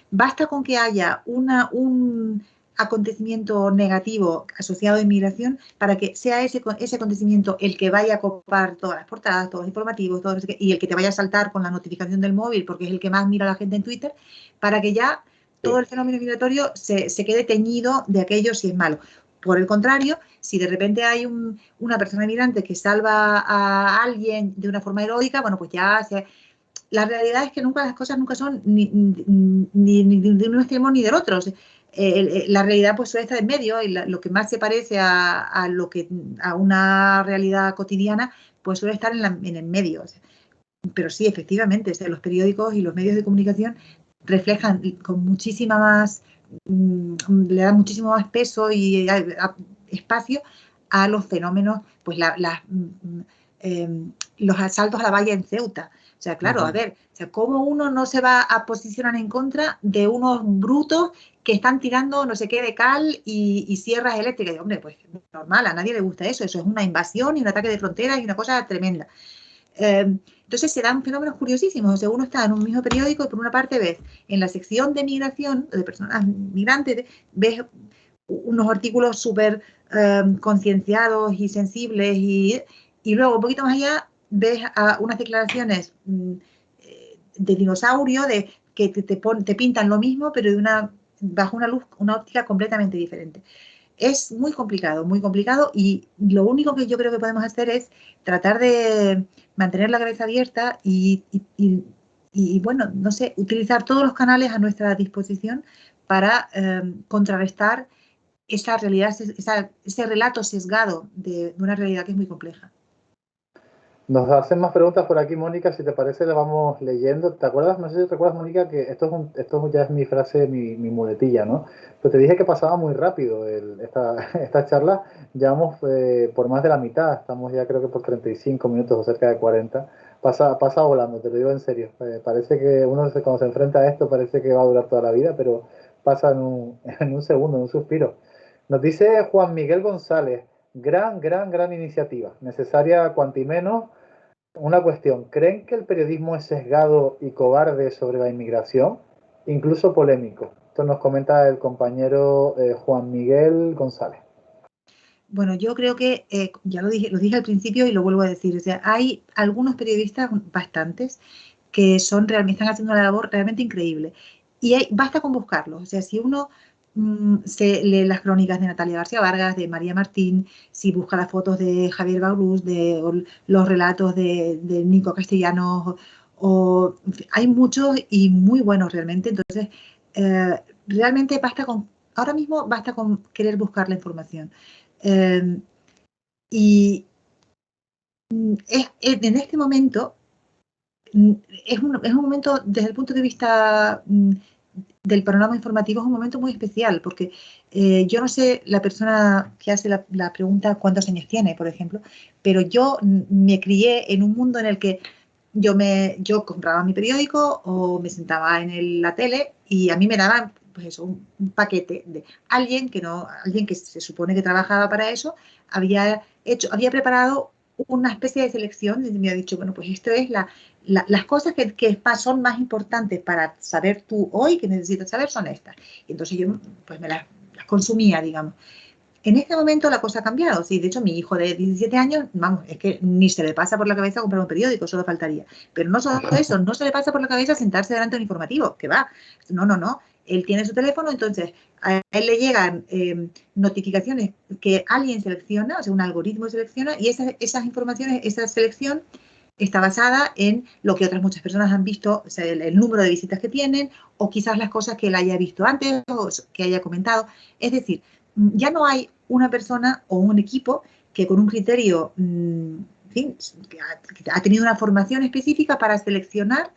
Basta con que haya un acontecimiento negativo asociado a inmigración para que sea ese acontecimiento el que vaya a copar todas las portadas, todos los informativos, y el que te vaya a saltar con la notificación del móvil porque es el que más mira la gente en Twitter, para que ya todo el fenómeno migratorio se quede teñido de aquello si es malo. Por el contrario, si de repente hay una persona migrante que salva a alguien de una forma heroica, bueno, pues la realidad es que las cosas nunca son ni de un extremo ni del otro. O sea, la realidad pues suele estar en medio y lo que más se parece a una realidad cotidiana pues suele estar en el medio. O sea, pero sí, efectivamente, o sea, los periódicos y los medios de comunicación reflejan con muchísima más, le dan muchísimo más peso y espacio a los fenómenos, pues los asaltos a la valla en Ceuta. O sea, claro, a ver, o sea, ¿cómo uno no se va a posicionar en contra de unos brutos que están tirando no sé qué de cal y sierras eléctricas? Y, hombre, pues normal, a nadie le gusta eso. Eso es una invasión y un ataque de fronteras y una cosa tremenda. Entonces se dan fenómenos curiosísimos. O sea, uno está en un mismo periódico y por una parte ves en la sección de migración, de personas migrantes, ves unos artículos súper concienciados y sensibles y luego un poquito más allá ves unas declaraciones de dinosaurio que te pintan lo mismo pero bajo una luz, una óptica completamente diferente. Es muy complicado y lo único que yo creo que podemos hacer es tratar de mantener la cabeza abierta y bueno, no sé, utilizar todos los canales a nuestra disposición para contrarrestar esa realidad, ese relato sesgado de una realidad que es muy compleja. Nos hacen más preguntas por aquí, Mónica, si te parece, le vamos leyendo. ¿Te acuerdas? No sé si te acuerdas, Mónica, que esto ya es mi frase, mi muletilla, ¿no? Pero te dije que pasaba muy rápido esta charla. Llevamos por más de la mitad, estamos ya creo que por 35 minutos o cerca de 40. Pasa volando, te lo digo en serio. Parece que cuando se enfrenta a esto parece que va a durar toda la vida, pero pasa en un segundo, en un suspiro. Nos dice Juan Miguel González, gran iniciativa, necesaria cuanti menos. Una cuestión, ¿creen que el periodismo es sesgado y cobarde sobre la inmigración? Incluso polémico. Esto nos comenta el compañero Juan Miguel González. Bueno, yo creo que, ya lo dije al principio y lo vuelvo a decir, o sea, hay algunos periodistas, bastantes, que están haciendo una labor realmente increíble. Y basta con buscarlos. O sea, si uno se lee las crónicas de Natalia García Vargas, de María Martín, si busca las fotos de Javier Baulús, o los relatos de Nico Castellanos, hay muchos y muy buenos realmente. Entonces, realmente ahora mismo basta con querer buscar la información. Eh, y en este momento es un momento, desde el punto de vista del panorama informativo, es un momento muy especial, porque yo no sé la persona que hace la pregunta cuántos años tiene, por ejemplo, pero yo me crié en un mundo en el que yo compraba mi periódico o me sentaba en la tele y a mí me daban pues eso, un paquete de alguien que se supone que trabajaba para eso, había preparado una especie de selección y me ha dicho, bueno, pues esto es las cosas que son más importantes para saber tú hoy, que necesitas saber, son estas. Y entonces yo pues las consumía, digamos. En este momento la cosa ha cambiado. Sí, de hecho, mi hijo de 17 años, vamos, es que ni se le pasa por la cabeza comprar un periódico, solo faltaría. Pero no solo eso, no se le pasa por la cabeza sentarse delante de un informativo, que va. No, no, no. Él tiene su teléfono, entonces a él le llegan notificaciones que alguien selecciona, o sea, un algoritmo selecciona, y esas informaciones, esa selección está basada en lo que otras muchas personas han visto, o sea, el número de visitas que tienen, o quizás las cosas que él haya visto antes o que haya comentado. Es decir, ya no hay una persona o un equipo que con un criterio, en fin, que ha tenido una formación específica para seleccionar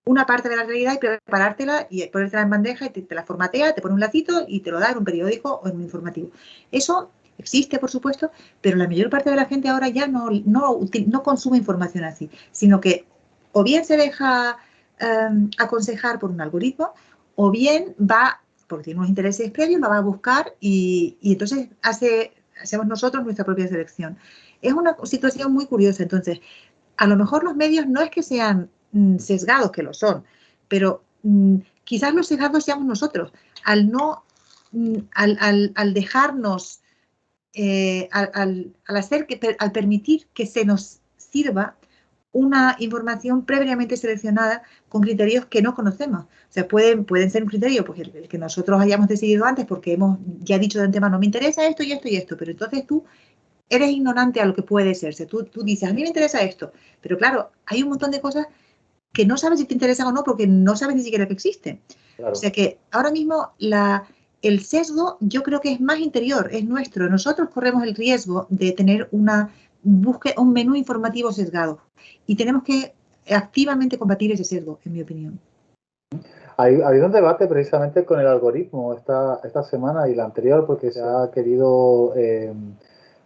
una parte de la realidad y preparártela y ponértela en bandeja y te la formatea, te pone un lacito y te lo da en un periódico o en un informativo. Eso existe, por supuesto, pero la mayor parte de la gente ahora ya no consume información así, sino que o bien se deja aconsejar por un algoritmo o bien va, porque tiene unos intereses previos, lo va a buscar y entonces hacemos nosotros nuestra propia selección. Es una situación muy curiosa, entonces, a lo mejor los medios no es que sean sesgados, que lo son, pero quizás los sesgados seamos nosotros, al no, al dejarnos, al permitir que se nos sirva una información previamente seleccionada con criterios que no conocemos. O sea, pueden ser un criterio pues, el que nosotros hayamos decidido antes porque hemos ya dicho de antemano, me interesa esto y esto y esto, pero entonces tú eres ignorante a lo que puede ser. Si tú dices, a mí me interesa esto, pero claro, hay un montón de cosas que no sabes si te interesan o no porque no sabes ni siquiera que existen. Claro. O sea que ahora mismo el sesgo yo creo que es más interior, es nuestro. Nosotros corremos el riesgo de tener un menú informativo sesgado y tenemos que activamente combatir ese sesgo, en mi opinión. Ha habido un debate precisamente con el algoritmo esta semana y la anterior porque se ha querido,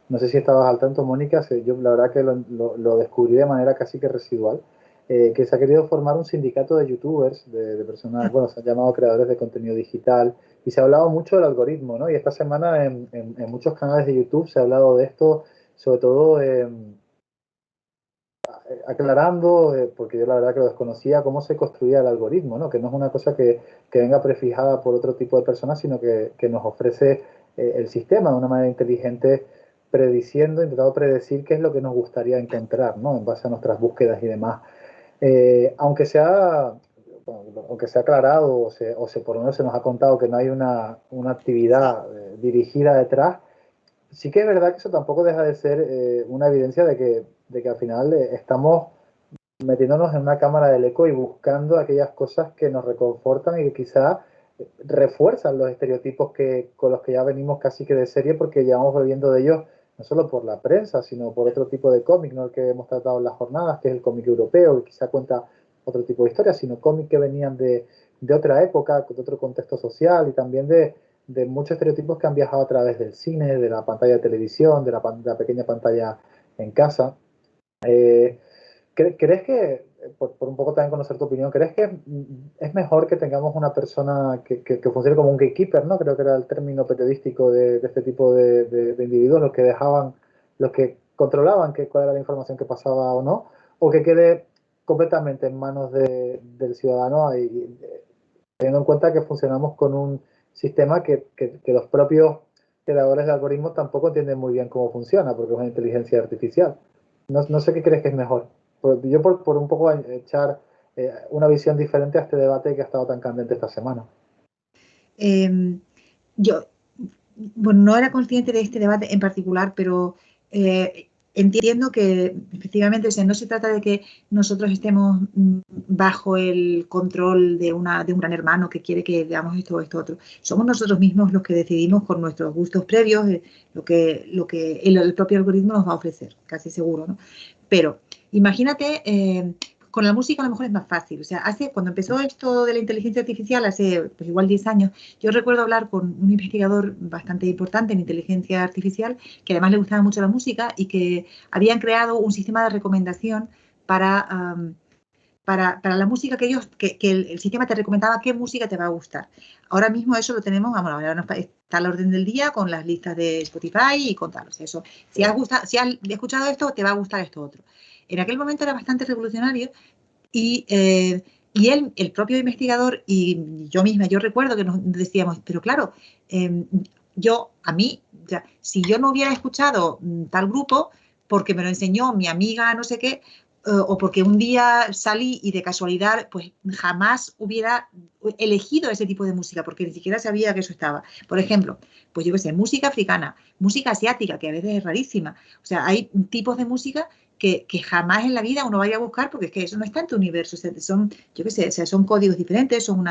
no sé si estabas al tanto, Mónica, yo la verdad que lo descubrí de manera casi que residual, que se ha querido formar un sindicato de youtubers, de personas, bueno, se han llamado creadores de contenido digital y se ha hablado mucho del algoritmo, ¿no? Y esta semana en muchos canales de YouTube se ha hablado de esto, sobre todo aclarando, porque yo la verdad que lo desconocía, cómo se construía el algoritmo, ¿no? Que no es una cosa que venga prefijada por otro tipo de personas, sino que nos ofrece el sistema de una manera inteligente, intentando predecir qué es lo que nos gustaría encontrar, ¿no? En base a nuestras búsquedas y demás. Aunque aunque se ha aclarado por lo menos se nos ha contado que no hay una actividad dirigida detrás, sí que es verdad que eso tampoco deja de ser una evidencia de que al final estamos metiéndonos en una cámara del eco y buscando aquellas cosas que nos reconfortan y que quizá refuerzan los estereotipos con los que ya venimos casi que de serie porque llevamos bebiendo de ellos no solo por la prensa, sino por otro tipo de cómic, ¿no? El que hemos tratado en las jornadas, que es el cómic europeo, que quizá cuenta otro tipo de historias, sino cómics que venían de otra época, de otro contexto social y también de muchos estereotipos que han viajado a través del cine, de la pantalla de televisión, de la pequeña pantalla en casa. ¿Crees que, por un poco también conocer tu opinión, crees que es mejor que tengamos una persona que funcione como un gatekeeper, ¿no? Creo que era el término periodístico de este tipo de individuos, los que controlaban cuál era la información que pasaba o no, o que quede completamente en manos del ciudadano teniendo en cuenta que funcionamos con un sistema que los propios creadores de algoritmos tampoco entienden muy bien cómo funciona, porque es una inteligencia artificial. No sé qué crees que es mejor. Yo por un poco echar una visión diferente a este debate que ha estado tan candente esta semana. Yo, bueno, no era consciente de este debate en particular, pero entiendo que efectivamente, o sea, no se trata de que nosotros estemos bajo el control de un gran hermano que quiere que veamos esto o esto otro. Somos nosotros mismos los que decidimos con nuestros gustos previos lo que el propio algoritmo nos va a ofrecer, casi seguro, ¿no? Pero imagínate, con la música a lo mejor es más fácil. O sea, cuando empezó esto de la inteligencia artificial, hace pues igual 10 años, yo recuerdo hablar con un investigador bastante importante en inteligencia artificial, que además le gustaba mucho la música y que habían creado un sistema de recomendación para, para la música que el sistema te recomendaba qué música te va a gustar. Ahora mismo eso lo tenemos, vamos, ahora está al orden del día con las listas de Spotify y con tal. O sea, eso, si has escuchado esto, te va a gustar esto otro. En aquel momento era bastante revolucionario y él, el propio investigador y yo misma, yo recuerdo que nos decíamos, pero claro, a mí, ya, si yo no hubiera escuchado tal grupo, porque me lo enseñó mi amiga no sé qué, o porque un día salí y de casualidad, pues jamás hubiera elegido ese tipo de música, porque ni siquiera sabía que eso estaba. Por ejemplo, pues yo qué sé, música africana, música asiática, que a veces es rarísima. O sea, hay tipos de música que jamás en la vida uno vaya a buscar, porque es que eso no está en tu universo. O sea, son, yo qué sé, o sea, son códigos diferentes, son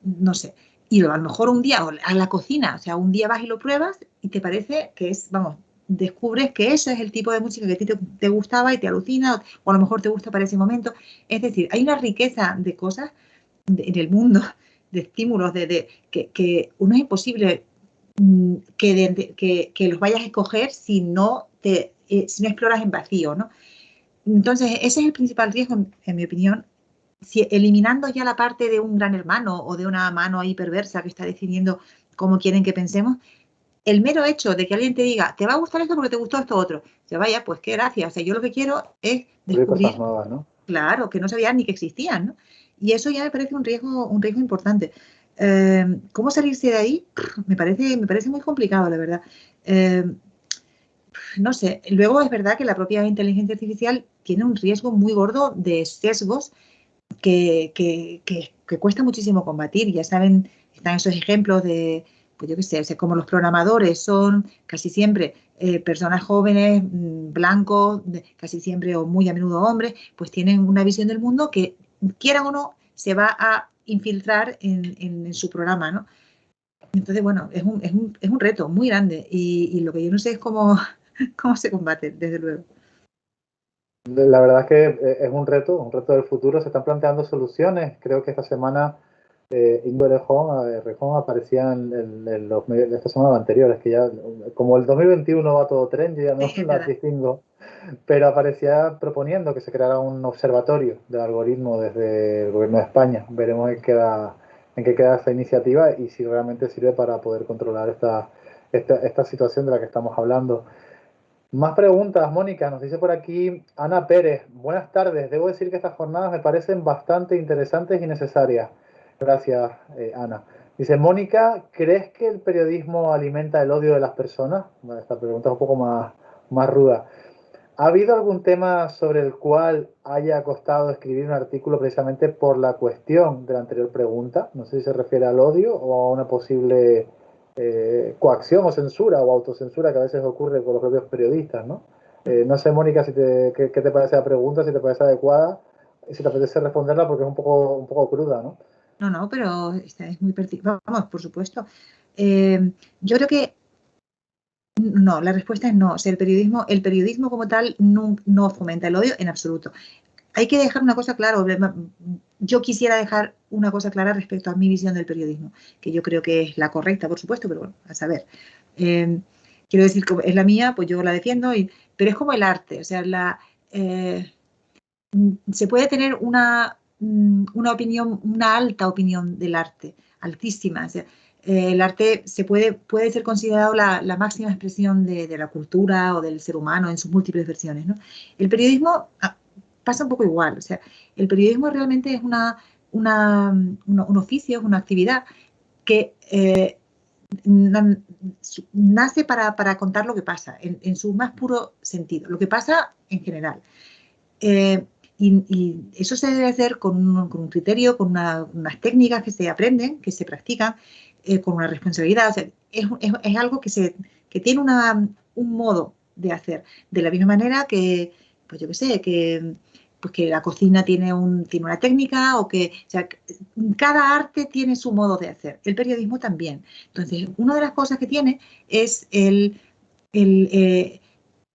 no sé. Y a lo mejor un día, a la cocina, o sea, un día vas y lo pruebas y te parece que es, vamos, descubres que ese es el tipo de música que a ti te gustaba y te alucina, o a lo mejor te gusta para ese momento. Es decir, hay una riqueza de cosas en el mundo, de estímulos, que uno es imposible que los vayas a escoger si no exploras en vacío, ¿no? Entonces, ese es el principal riesgo, en mi opinión. Si eliminando ya la parte de un gran hermano o de una mano ahí perversa que está decidiendo cómo quieren que pensemos, el mero hecho de que alguien te diga, te va a gustar esto porque te gustó esto otro, o sea, vaya, pues qué gracia. O sea, yo lo que quiero es Cosas descubrir, nuevas, ¿no? claro, que no sabía ni que existían, ¿no? Y eso ya me parece un riesgo importante. ¿Cómo salirse de ahí? Me parece muy complicado, la verdad. Eh, no sé, luego es verdad que la propia inteligencia artificial tiene un riesgo muy gordo de sesgos que cuesta muchísimo combatir. Ya saben, están esos ejemplos de, pues yo qué sé, como los programadores son casi siempre personas jóvenes, blancos, casi siempre o muy a menudo hombres, pues tienen una visión del mundo que, quieran o no, se va a infiltrar en su programa, ¿no? Entonces, bueno, es un reto muy grande y lo que yo no sé es cómo, cómo se combate, desde luego. La verdad es que es un reto del futuro. Se están planteando soluciones. Creo que esta semana Íñigo Errejón aparecía en los medios de esta semana anteriores, que ya, como el 2021 va todo tren, yo ya no Sí, es las verdad. distingo, pero aparecía proponiendo que se creara un observatorio del algoritmo desde el gobierno de España. Veremos en qué queda esta iniciativa y si realmente sirve para poder controlar esta situación de la que estamos hablando. Más preguntas, Mónica. Nos dice por aquí Ana Pérez. Buenas tardes. Debo decir que estas jornadas me parecen bastante interesantes y necesarias. Gracias, Ana. Dice Mónica, ¿crees que el periodismo alimenta el odio de las personas? Bueno, esta pregunta es un poco más ruda. ¿Ha habido algún tema sobre el cual haya costado escribir un artículo precisamente por la cuestión de la anterior pregunta? No sé si se refiere al odio o a una posible coacción o censura o autocensura que a veces ocurre con los propios periodistas, ¿no? No sé, Mónica, qué te parece la pregunta, si te parece adecuada y si te apetece responderla porque es un poco cruda, ¿no? No, no, pero esta es muy pertinente. Vamos, por supuesto. Yo creo que no, la respuesta es no. O sea, el periodismo como tal no fomenta el odio en absoluto. Hay que dejar una cosa clara. Yo quisiera dejar una cosa clara respecto a mi visión del periodismo, que yo creo que es la correcta, por supuesto, pero bueno, a saber. Eh, quiero decir que es la mía, pues yo la defiendo, pero es como el arte. O sea, eh, se puede tener una opinión, una alta opinión del arte, altísima. O sea, el arte puede ser considerado la máxima expresión de la cultura o del ser humano en sus múltiples versiones, ¿no? El periodismo pasa un poco igual. O sea, el periodismo realmente es un oficio, es una actividad que nace para contar lo que pasa, en su más puro sentido, lo que pasa en general. Y eso se debe hacer con un criterio, con unas técnicas que se aprenden, que se practican, con una responsabilidad. O sea, es algo que tiene un modo de hacer. De la misma manera que, pues yo qué sé, pues que la cocina tiene una técnica, o sea, cada arte tiene su modo de hacer. El periodismo también. Entonces, una de las cosas que tiene es el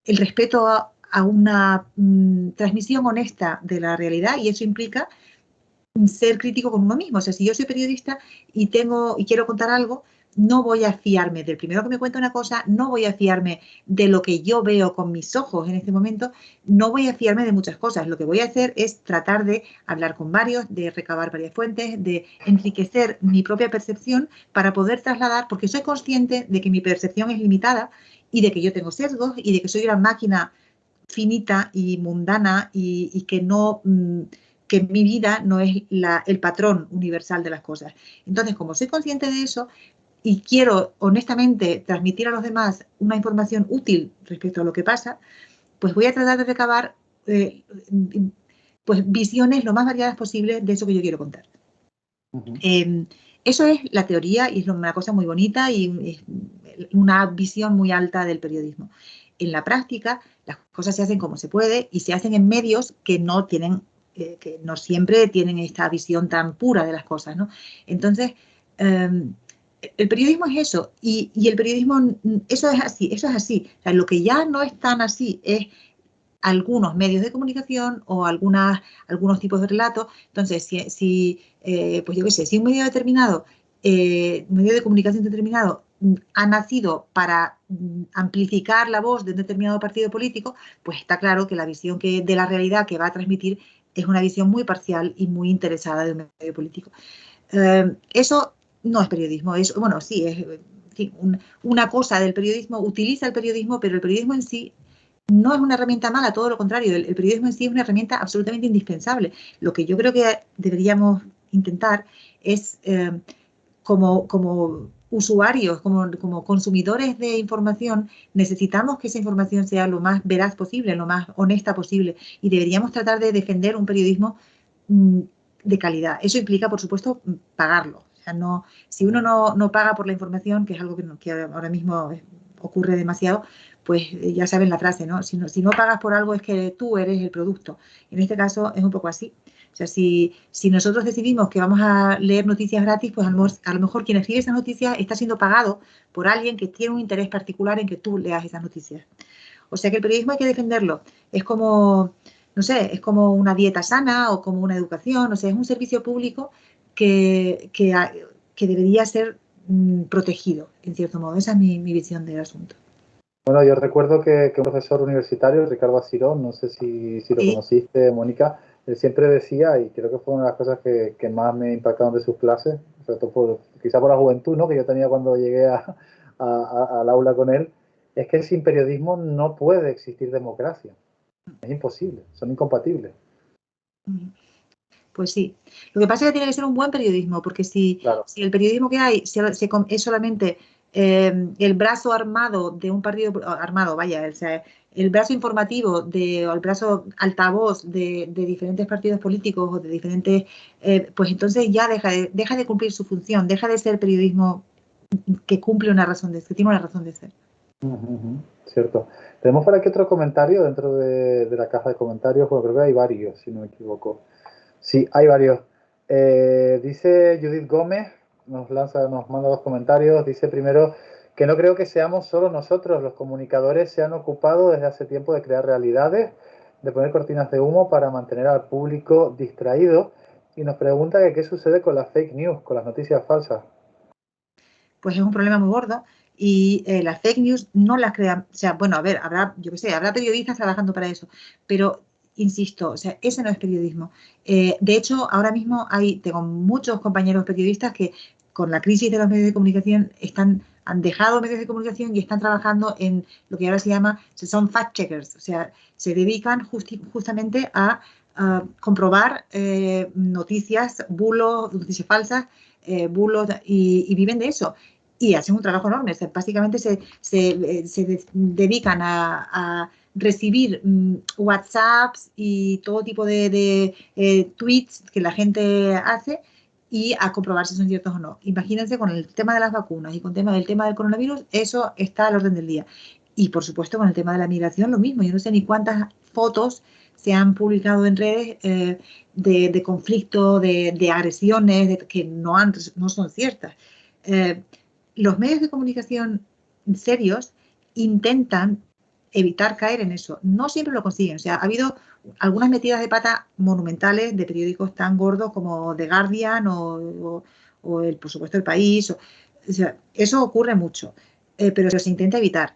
respeto a una transmisión honesta de la realidad, y eso implica ser crítico con uno mismo. O sea, si yo soy periodista y quiero contar algo, no voy a fiarme del primero que me cuenta una cosa, no voy a fiarme de lo que yo veo con mis ojos en este momento, no voy a fiarme de muchas cosas. Lo que voy a hacer es tratar de hablar con varios, de recabar varias fuentes, de enriquecer mi propia percepción para poder trasladar, porque soy consciente de que mi percepción es limitada y de que yo tengo sesgos y de que soy una máquina finita y mundana, y que no que mi vida no es el patrón universal de las cosas. Entonces, como soy consciente de eso y quiero honestamente transmitir a los demás una información útil respecto a lo que pasa, pues voy a tratar de recabar pues visiones lo más variadas posibles de eso que yo quiero contar. Eso es la teoría, y es una cosa muy bonita y es una visión muy alta del periodismo. En la práctica, las cosas se hacen como se puede y se hacen en medios que no siempre tienen esta visión tan pura de las cosas, ¿no? Entonces, el periodismo es eso, y el periodismo, eso es así, eso es así. O sea, lo que ya no es tan así es algunos medios de comunicación o algunos tipos de relatos. Entonces, pues yo qué sé, si un medio determinado, medio de comunicación determinado, ha nacido para amplificar la voz de un determinado partido político, pues está claro que la visión de la realidad que va a transmitir es una visión muy parcial y muy interesada del medio político. Eso no es periodismo, bueno, sí, es una cosa del periodismo, utiliza el periodismo, pero el periodismo en sí no es una herramienta mala, todo lo contrario. El periodismo en sí es una herramienta absolutamente indispensable. Lo que yo creo que deberíamos intentar es, como usuarios, como consumidores de información, necesitamos que esa información sea lo más veraz posible, lo más honesta posible, y deberíamos tratar de defender un periodismo de calidad. Eso implica, por supuesto, pagarlo. O sea, si uno no paga por la información, que es algo que ahora mismo ocurre demasiado, pues ya saben la frase, ¿no? Si no pagas por algo, es que tú eres el producto. En este caso es un poco así. O sea, si nosotros decidimos que vamos a leer noticias gratis, pues a lo mejor quien escribe esas noticias está siendo pagado por alguien que tiene un interés particular en que tú leas esas noticias. O sea que el periodismo hay que defenderlo. Es como, no sé, es como una dieta sana o como una educación. O sea, es un servicio público que debería ser protegido, en cierto modo. Esa es mi visión del asunto. Bueno, yo recuerdo que un profesor universitario, Ricardo Asirón, no sé si lo Sí. conociste, Mónica, él siempre decía, y creo que fue una de las cosas que más me impactaron de sus clases, sobre todo quizá por la juventud, ¿no?, que yo tenía cuando llegué al aula con él, es que sin periodismo no puede existir democracia. Es imposible, son incompatibles. Pues sí. Lo que pasa es que tiene que ser un buen periodismo, porque si el periodismo que hay es solamente el brazo armado de un partido armado, vaya, o sea, el brazo informativo o el brazo altavoz de diferentes partidos políticos o de diferentes, pues entonces ya deja de cumplir su función, deja de ser periodismo que cumple una razón de ser, que tiene una razón de ser. Cierto. Tenemos por aquí otro comentario dentro de la caja de comentarios. Bueno, creo que hay varios, si no me equivoco. Sí, hay varios. Dice Judith Gómez, nos manda dos comentarios. Dice primero que no creo que seamos solo nosotros. Los comunicadores se han ocupado desde hace tiempo de crear realidades, de poner cortinas de humo para mantener al público distraído. Y nos pregunta que qué sucede con las fake news, con las noticias falsas. Pues es un problema muy gordo, y las fake news no las crean, o sea, bueno, a ver, habrá periodistas trabajando para eso, pero insisto, o sea, ese no es periodismo. De hecho, ahora mismo tengo muchos compañeros periodistas que con la crisis de los medios de comunicación han dejado medios de comunicación y están trabajando en lo que ahora son fact-checkers, o sea, se dedican justamente a comprobar noticias, bulos, noticias falsas, bulos, y viven de eso. y hacen un trabajo enorme. O sea, básicamente se dedican a recibir WhatsApps y todo tipo de tweets que la gente hace y a comprobar si son ciertos o no. Imagínense con el tema de las vacunas y con el tema del coronavirus, eso está al orden del día. Y por supuesto con el tema de la migración lo mismo. Yo no sé ni cuántas fotos se han publicado en redes de conflictos, de agresiones que no son ciertas. Los medios de comunicación serios intentan evitar caer en eso. No siempre lo consiguen. O sea, ha habido algunas metidas de pata monumentales de periódicos tan gordos como The Guardian por supuesto, El País. O sea, eso ocurre mucho, pero se intenta evitar.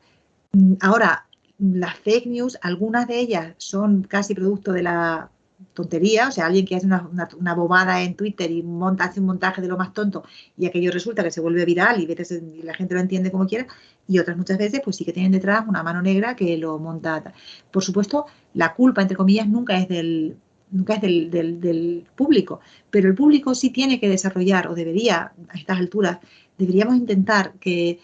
Ahora, las fake news, algunas de ellas son casi producto de la tontería, o sea, alguien que hace una bobada en Twitter y hace un montaje de lo más tonto y aquello resulta que se vuelve viral y la gente lo entiende como quiera, y otras muchas veces pues sí que tienen detrás una mano negra que lo monta. Por supuesto, la culpa, entre comillas, nunca es del público, pero el público sí tiene que desarrollar, o debería, a estas alturas, deberíamos intentar que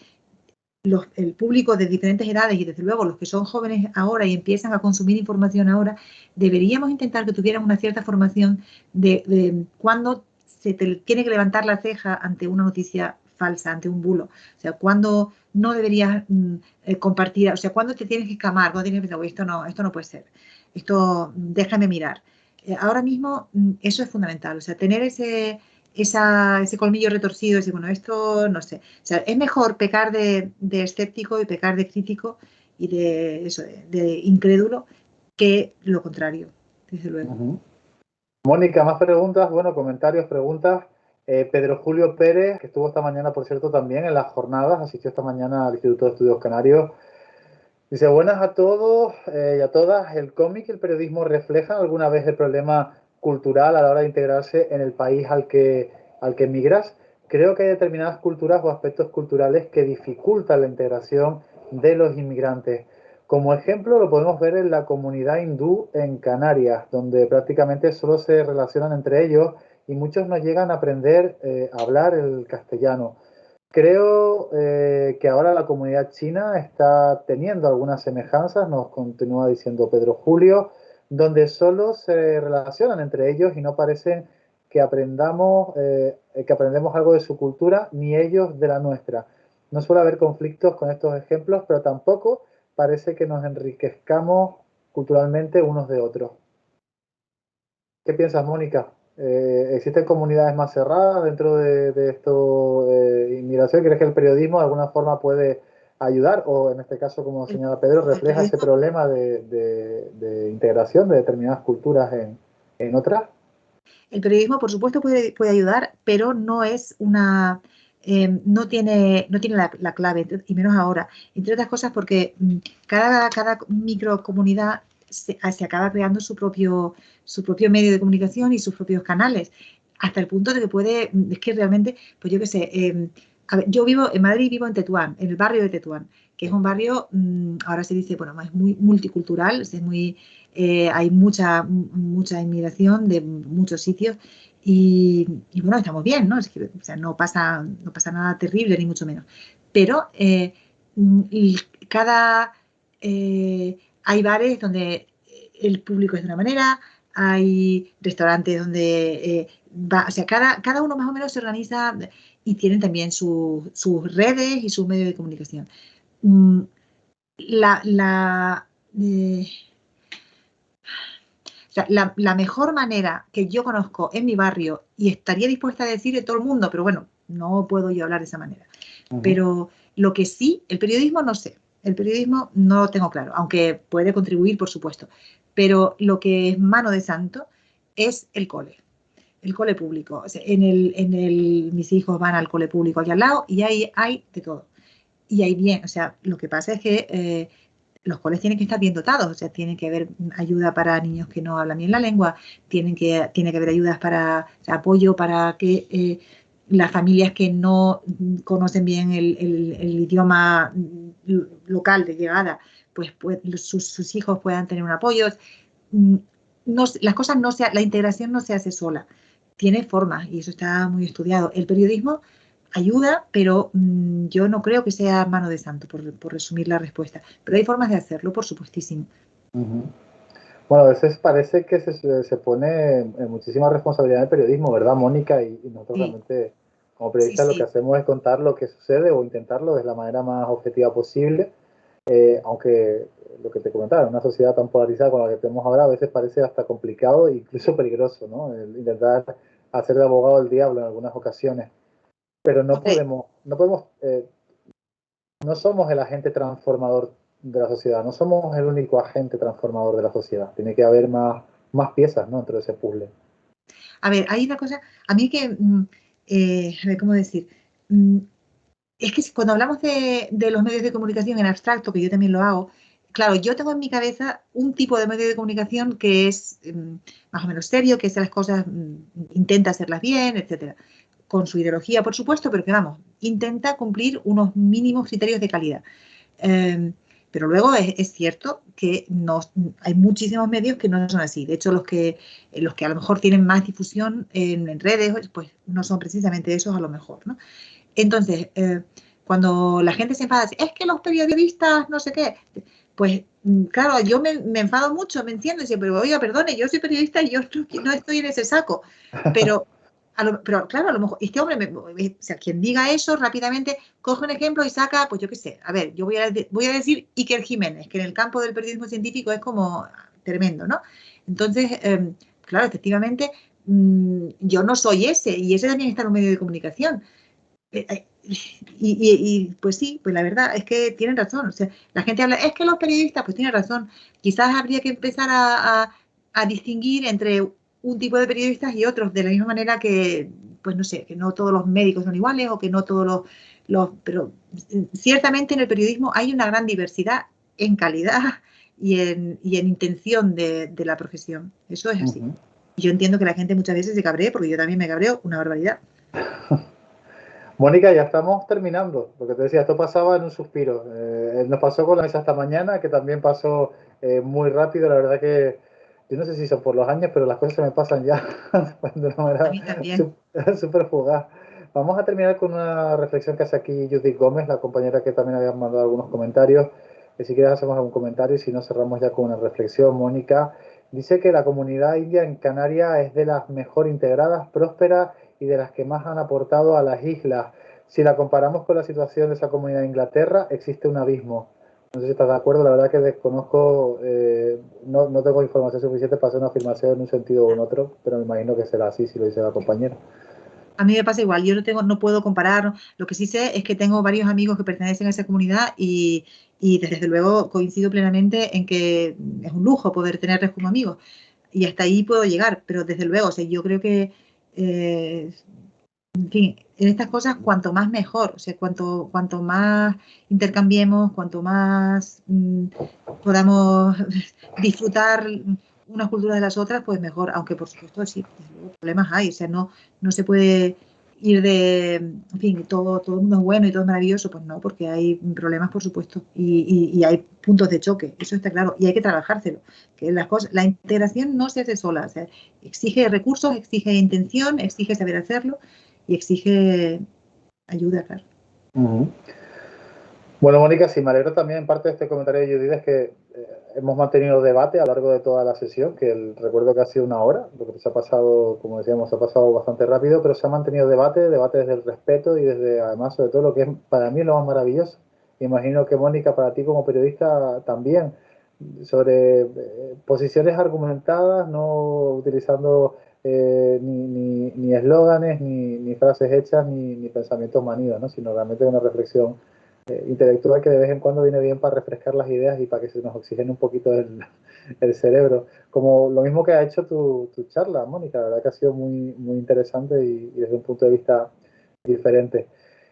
el público de diferentes edades y desde luego los que son jóvenes ahora y empiezan a consumir información ahora, deberíamos intentar que tuvieran una cierta formación de cuándo se te tiene que levantar la ceja ante una noticia falsa, ante un bulo. O sea, cuándo no deberías compartir, o sea, cuándo te tienes que escamar, cuándo tienes que pensar, esto no puede ser, esto déjame mirar. Ahora mismo eso es fundamental, o sea, tener ese colmillo retorcido, decir, bueno, esto no sé. O sea, es mejor pecar de escéptico y pecar de crítico y de incrédulo que lo contrario, desde luego. Mónica, más preguntas, bueno, comentarios, preguntas. Pedro Julio Pérez, que estuvo esta mañana, por cierto, también en las jornadas, asistió esta mañana al Instituto de Estudios Canarios. Dice, buenas a todos y a todas. ¿El cómic y el periodismo reflejan alguna vez el problema cultural a la hora de integrarse en el país al que emigras? Creo que hay determinadas culturas o aspectos culturales que dificultan la integración de los inmigrantes. Como ejemplo, lo podemos ver en la comunidad hindú en Canarias, donde prácticamente solo se relacionan entre ellos y muchos no llegan a aprender a hablar el castellano. Creo que ahora la comunidad china está teniendo algunas semejanzas, nos continúa diciendo Pedro Julio, donde solo se relacionan entre ellos y no parecen que aprendemos algo de su cultura ni ellos de la nuestra. No suele haber conflictos con estos ejemplos, pero tampoco parece que nos enriquezcamos culturalmente unos de otros. ¿Qué piensas, Mónica? ¿Existen comunidades más cerradas dentro de esto de inmigración? ¿Crees que el periodismo de alguna forma puede ayudar? O en este caso, como señala Pedro, El refleja ese periodismo, problema de integración de determinadas culturas en otras. el periodismo, por supuesto, puede ayudar, pero no es no tiene la clave, y menos ahora. Entre otras cosas porque cada microcomunidad se acaba creando su propio medio de comunicación y sus propios canales, hasta el punto de que es que realmente, pues yo qué sé, a ver, yo vivo en Madrid, vivo en Tetuán, en el barrio de Tetuán, que es un barrio, ahora se dice, bueno, es muy multicultural, hay mucha inmigración de muchos sitios y bueno, estamos bien, ¿no? O sea, no pasa nada terrible, ni mucho menos. Pero y cada, hay bares donde el público es de una manera, hay restaurantes donde o sea, cada uno más o menos se organiza y tienen también sus redes y sus medios de comunicación. Mm, La, la, o sea, la mejor manera que yo conozco en mi barrio y estaría dispuesta a decir de todo el mundo, pero bueno, no puedo yo hablar de esa manera. Pero lo que sí, el periodismo no sé, el periodismo no lo tengo claro, aunque puede contribuir, por supuesto. Pero lo que es mano de santo es el cole público. O sea, mis hijos van al cole público aquí al lado y ahí hay de todo. Y ahí bien, o sea, lo que pasa es que los coles tienen que estar bien dotados, o sea, tiene que haber ayuda para niños que no hablan bien la lengua, tiene que haber ayudas o sea, apoyo para que las familias que no conocen bien el idioma local de llegada, pues sus hijos puedan tener un apoyo. Las cosas la integración no se hace sola, tiene formas y eso está muy estudiado. El periodismo ayuda, pero yo no creo que sea mano de santo, por resumir la respuesta. Pero hay formas de hacerlo, por supuestísimo. Ujú. Bueno, a veces parece que se pone muchísima responsabilidad en el periodismo, ¿verdad, Mónica? Y nosotros Sí, realmente, como sí, periodistas, lo que sí. hacemos es contar lo que sucede o intentarlo de la manera más objetiva posible, aunque lo que te comentaba, en una sociedad tan polarizada como la que tenemos ahora, a veces parece hasta complicado e incluso peligroso, ¿no? El intentar hacer de abogado del diablo en algunas ocasiones. Pero Hombre, no somos el agente transformador de la sociedad, no somos el único agente transformador de la sociedad. Tiene que haber más piezas, ¿no?, dentro de ese puzzle. a ver, hay una cosa, a mí que, a ver, ¿cómo decir? Mm, es que cuando hablamos de los medios de comunicación en abstracto, que yo también lo hago, claro, yo tengo en mi cabeza un tipo de medio de comunicación que es más o menos serio, que hace las cosas, intenta hacerlas bien, etcétera. Con su ideología, por supuesto, pero que vamos, intenta cumplir unos mínimos criterios de calidad. Eh, pero luego es cierto que no, hay muchísimos medios que no son así. De hecho, los que a lo mejor tienen más difusión en redes, pues no son precisamente esos a lo mejor, ¿no? Entonces, cuando la gente se enfada, es que los periodistas no sé qué, pues claro, yo me enfado mucho, me enciendo y digo, pero oiga, perdone, yo soy periodista y yo no estoy en ese saco. Pero, pero claro, a lo mejor, este hombre, o sea, quien diga eso rápidamente, coge un ejemplo y saca, pues yo qué sé, a ver, yo voy a decir Iker Jiménez, que en el campo del periodismo científico es como tremendo, ¿no? Entonces, claro, efectivamente, yo no soy ese, y ese también está en un medio de comunicación. Eh, eh, pues sí, pues la verdad es que tienen razón. O sea, la gente habla, es que los periodistas, pues tienen razón. Quizás habría que empezar a distinguir entre un tipo de periodistas y otros, de la misma manera que, pues no sé, que no todos los médicos son iguales o que no todos pero ciertamente en el periodismo hay una gran diversidad en calidad y en intención de la profesión. Eso es así. Ujú. Y yo entiendo que la gente muchas veces se cabree, porque yo también me cabreo una barbaridad. Mónica, ya estamos terminando. Lo que te decía, esto pasaba en un suspiro. Nos pasó con la mesa esta mañana, que también pasó muy rápido. La verdad que yo no sé si son por los años, pero las cosas se me pasan ya de una A manera mí también. súper fugaz. Vamos a terminar con una reflexión que hace aquí Judith Gómez, la compañera que también había mandado algunos comentarios. Si quieres hacemos algún comentario y si no cerramos ya con una reflexión. Mónica dice que la comunidad india en Canarias es de las mejor integradas, prósperas y de las que más han aportado a las islas. Si la comparamos con la situación de esa comunidad de Inglaterra, existe un abismo. No sé si estás de acuerdo, la verdad que desconozco, no tengo información suficiente para hacer una afirmación en un sentido o en otro, pero me imagino que será así si lo dice la compañera. A mí me pasa igual, yo no puedo comparar. Lo que sí sé es que tengo varios amigos que pertenecen a esa comunidad y desde luego coincido plenamente en que es un lujo poder tenerles como amigos y hasta ahí puedo llegar, pero desde luego, o sea, yo creo que, eh, en fin, en estas cosas cuanto más mejor, o sea, cuanto más intercambiemos, cuanto más podamos disfrutar unas culturas de las otras, pues mejor, aunque por supuesto sí, desde luego, problemas hay, o sea, no se puede ir en fin, todo el mundo es bueno y todo es maravilloso, pues no, porque hay problemas, por supuesto, y hay puntos de choque, eso está claro, y hay que trabajárselo, que la integración no se hace sola, o sea, exige recursos, exige intención, exige saber hacerlo y exige ayuda, claro. Uh -huh. Bueno, Mónica, sí, me alegro también en parte de este comentario de Judith, es que hemos mantenido debate a lo largo de toda la sesión, que recuerdo que ha sido una hora, lo que se ha pasado, como decíamos, se ha pasado bastante rápido, pero se ha mantenido debate desde el respeto y desde, además, sobre todo lo que es para mí lo más maravilloso. Imagino que, Mónica, para ti como periodista también, sobre posiciones argumentadas, no utilizando ni eslóganes, ni frases hechas, ni pensamientos manidos, ¿no? Sino realmente una reflexión intelectual que de vez en cuando viene bien para refrescar las ideas y para que se nos oxigene un poquito el cerebro. Como lo mismo que ha hecho tu charla, Mónica, la verdad que ha sido muy interesante y desde un punto de vista diferente.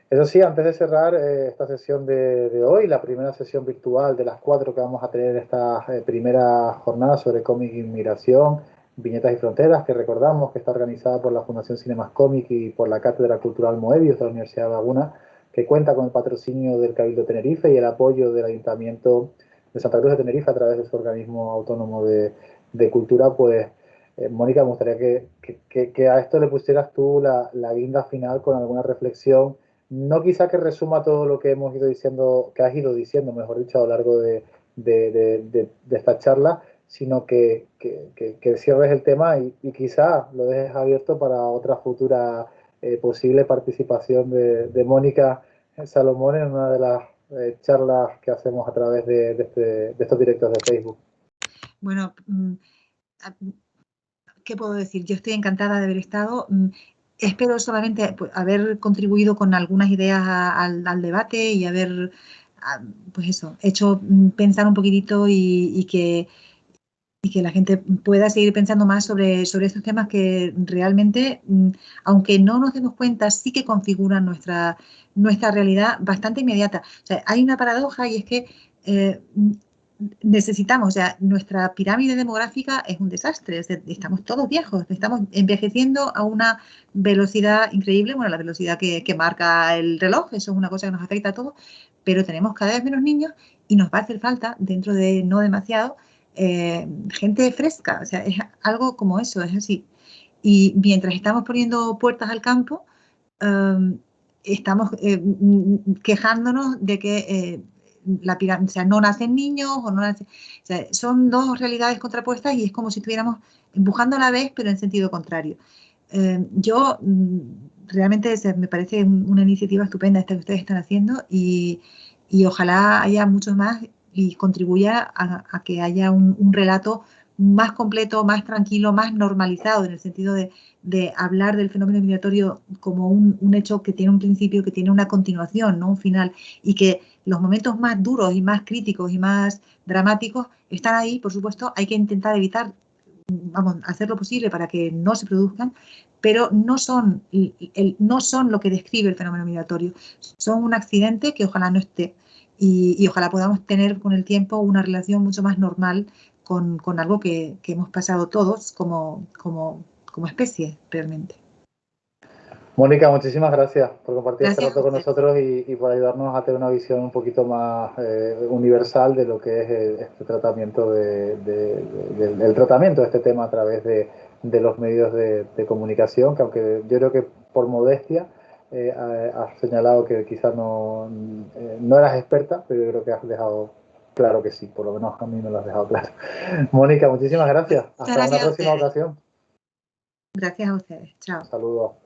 Eso sí, antes de cerrar esta sesión de hoy, la primera sesión virtual de las 4 que vamos a tener esta primera jornada sobre cómic e inmigración, viñetas y fronteras, que recordamos que está organizada por la Fundación Cinemas Cómic y por la Cátedra Cultural Moebius de la Universidad de Laguna, que cuenta con el patrocinio del Cabildo de Tenerife y el apoyo del Ayuntamiento de Santa Cruz de Tenerife a través de su organismo autónomo de cultura. Pues, Mónica, me gustaría que a esto le pusieras tú la guinda final con alguna reflexión no quizá que resuma todo lo que hemos ido diciendo, que has ido diciendo, mejor dicho, a lo largo de esta charla, sino que cierres el tema y quizá lo dejes abierto para otra futura posible participación de Mónica Salomón en una de las charlas que hacemos a través de estos directos de Facebook. Bueno, ¿qué puedo decir? Yo estoy encantada de haber estado. Espero solamente pues, haber contribuido con algunas ideas al debate y haber, pues eso, hecho pensar un poquitito y que la gente pueda seguir pensando más sobre estos temas que realmente, aunque no nos demos cuenta, sí que configuran nuestra realidad bastante inmediata. O sea, hay una paradoja y es que necesitamos, o sea, nuestra pirámide demográfica es un desastre, estamos todos viejos, estamos envejeciendo a una velocidad increíble, bueno, la velocidad que marca el reloj, eso es una cosa que nos afecta a todos, pero tenemos cada vez menos niños y nos va a hacer falta, dentro de no demasiado, gente fresca, o sea, es algo como eso, es así. Y mientras estamos poniendo puertas al campo, estamos quejándonos de que la pirámide, o sea, no nacen niños o no nacen, o sea, son dos realidades contrapuestas y es como si estuviéramos empujando a la vez, pero en sentido contrario. Yo realmente me parece una iniciativa estupenda esta que ustedes están haciendo y ojalá haya muchos más y contribuya a que haya un relato más completo, más tranquilo, más normalizado, en el sentido de hablar del fenómeno migratorio como un hecho que tiene un principio, que tiene una continuación, ¿no? Un final, y que los momentos más duros y más críticos y más dramáticos están ahí, por supuesto, hay que intentar evitar, vamos, hacer lo posible para que no se produzcan, pero no son lo que describe el fenómeno migratorio, son un accidente que ojalá no esté. Y ojalá podamos tener con el tiempo una relación mucho más normal con algo que hemos pasado todos como especie, realmente. Mónica, muchísimas gracias por compartir este Gracias a rato con usted. nosotros y por ayudarnos a tener una visión un poquito más universal de lo que es este tratamiento del tratamiento de este tema a través de los medios de comunicación, que aunque yo creo que por modestia has señalado que quizás no eras experta, pero yo creo que has dejado claro que sí, por lo menos a mí me lo has dejado claro. Mónica, muchísimas Pues, gracias. muchas Hasta una gracias a próxima ustedes. ocasión. Gracias a ustedes. Chao. Saludos.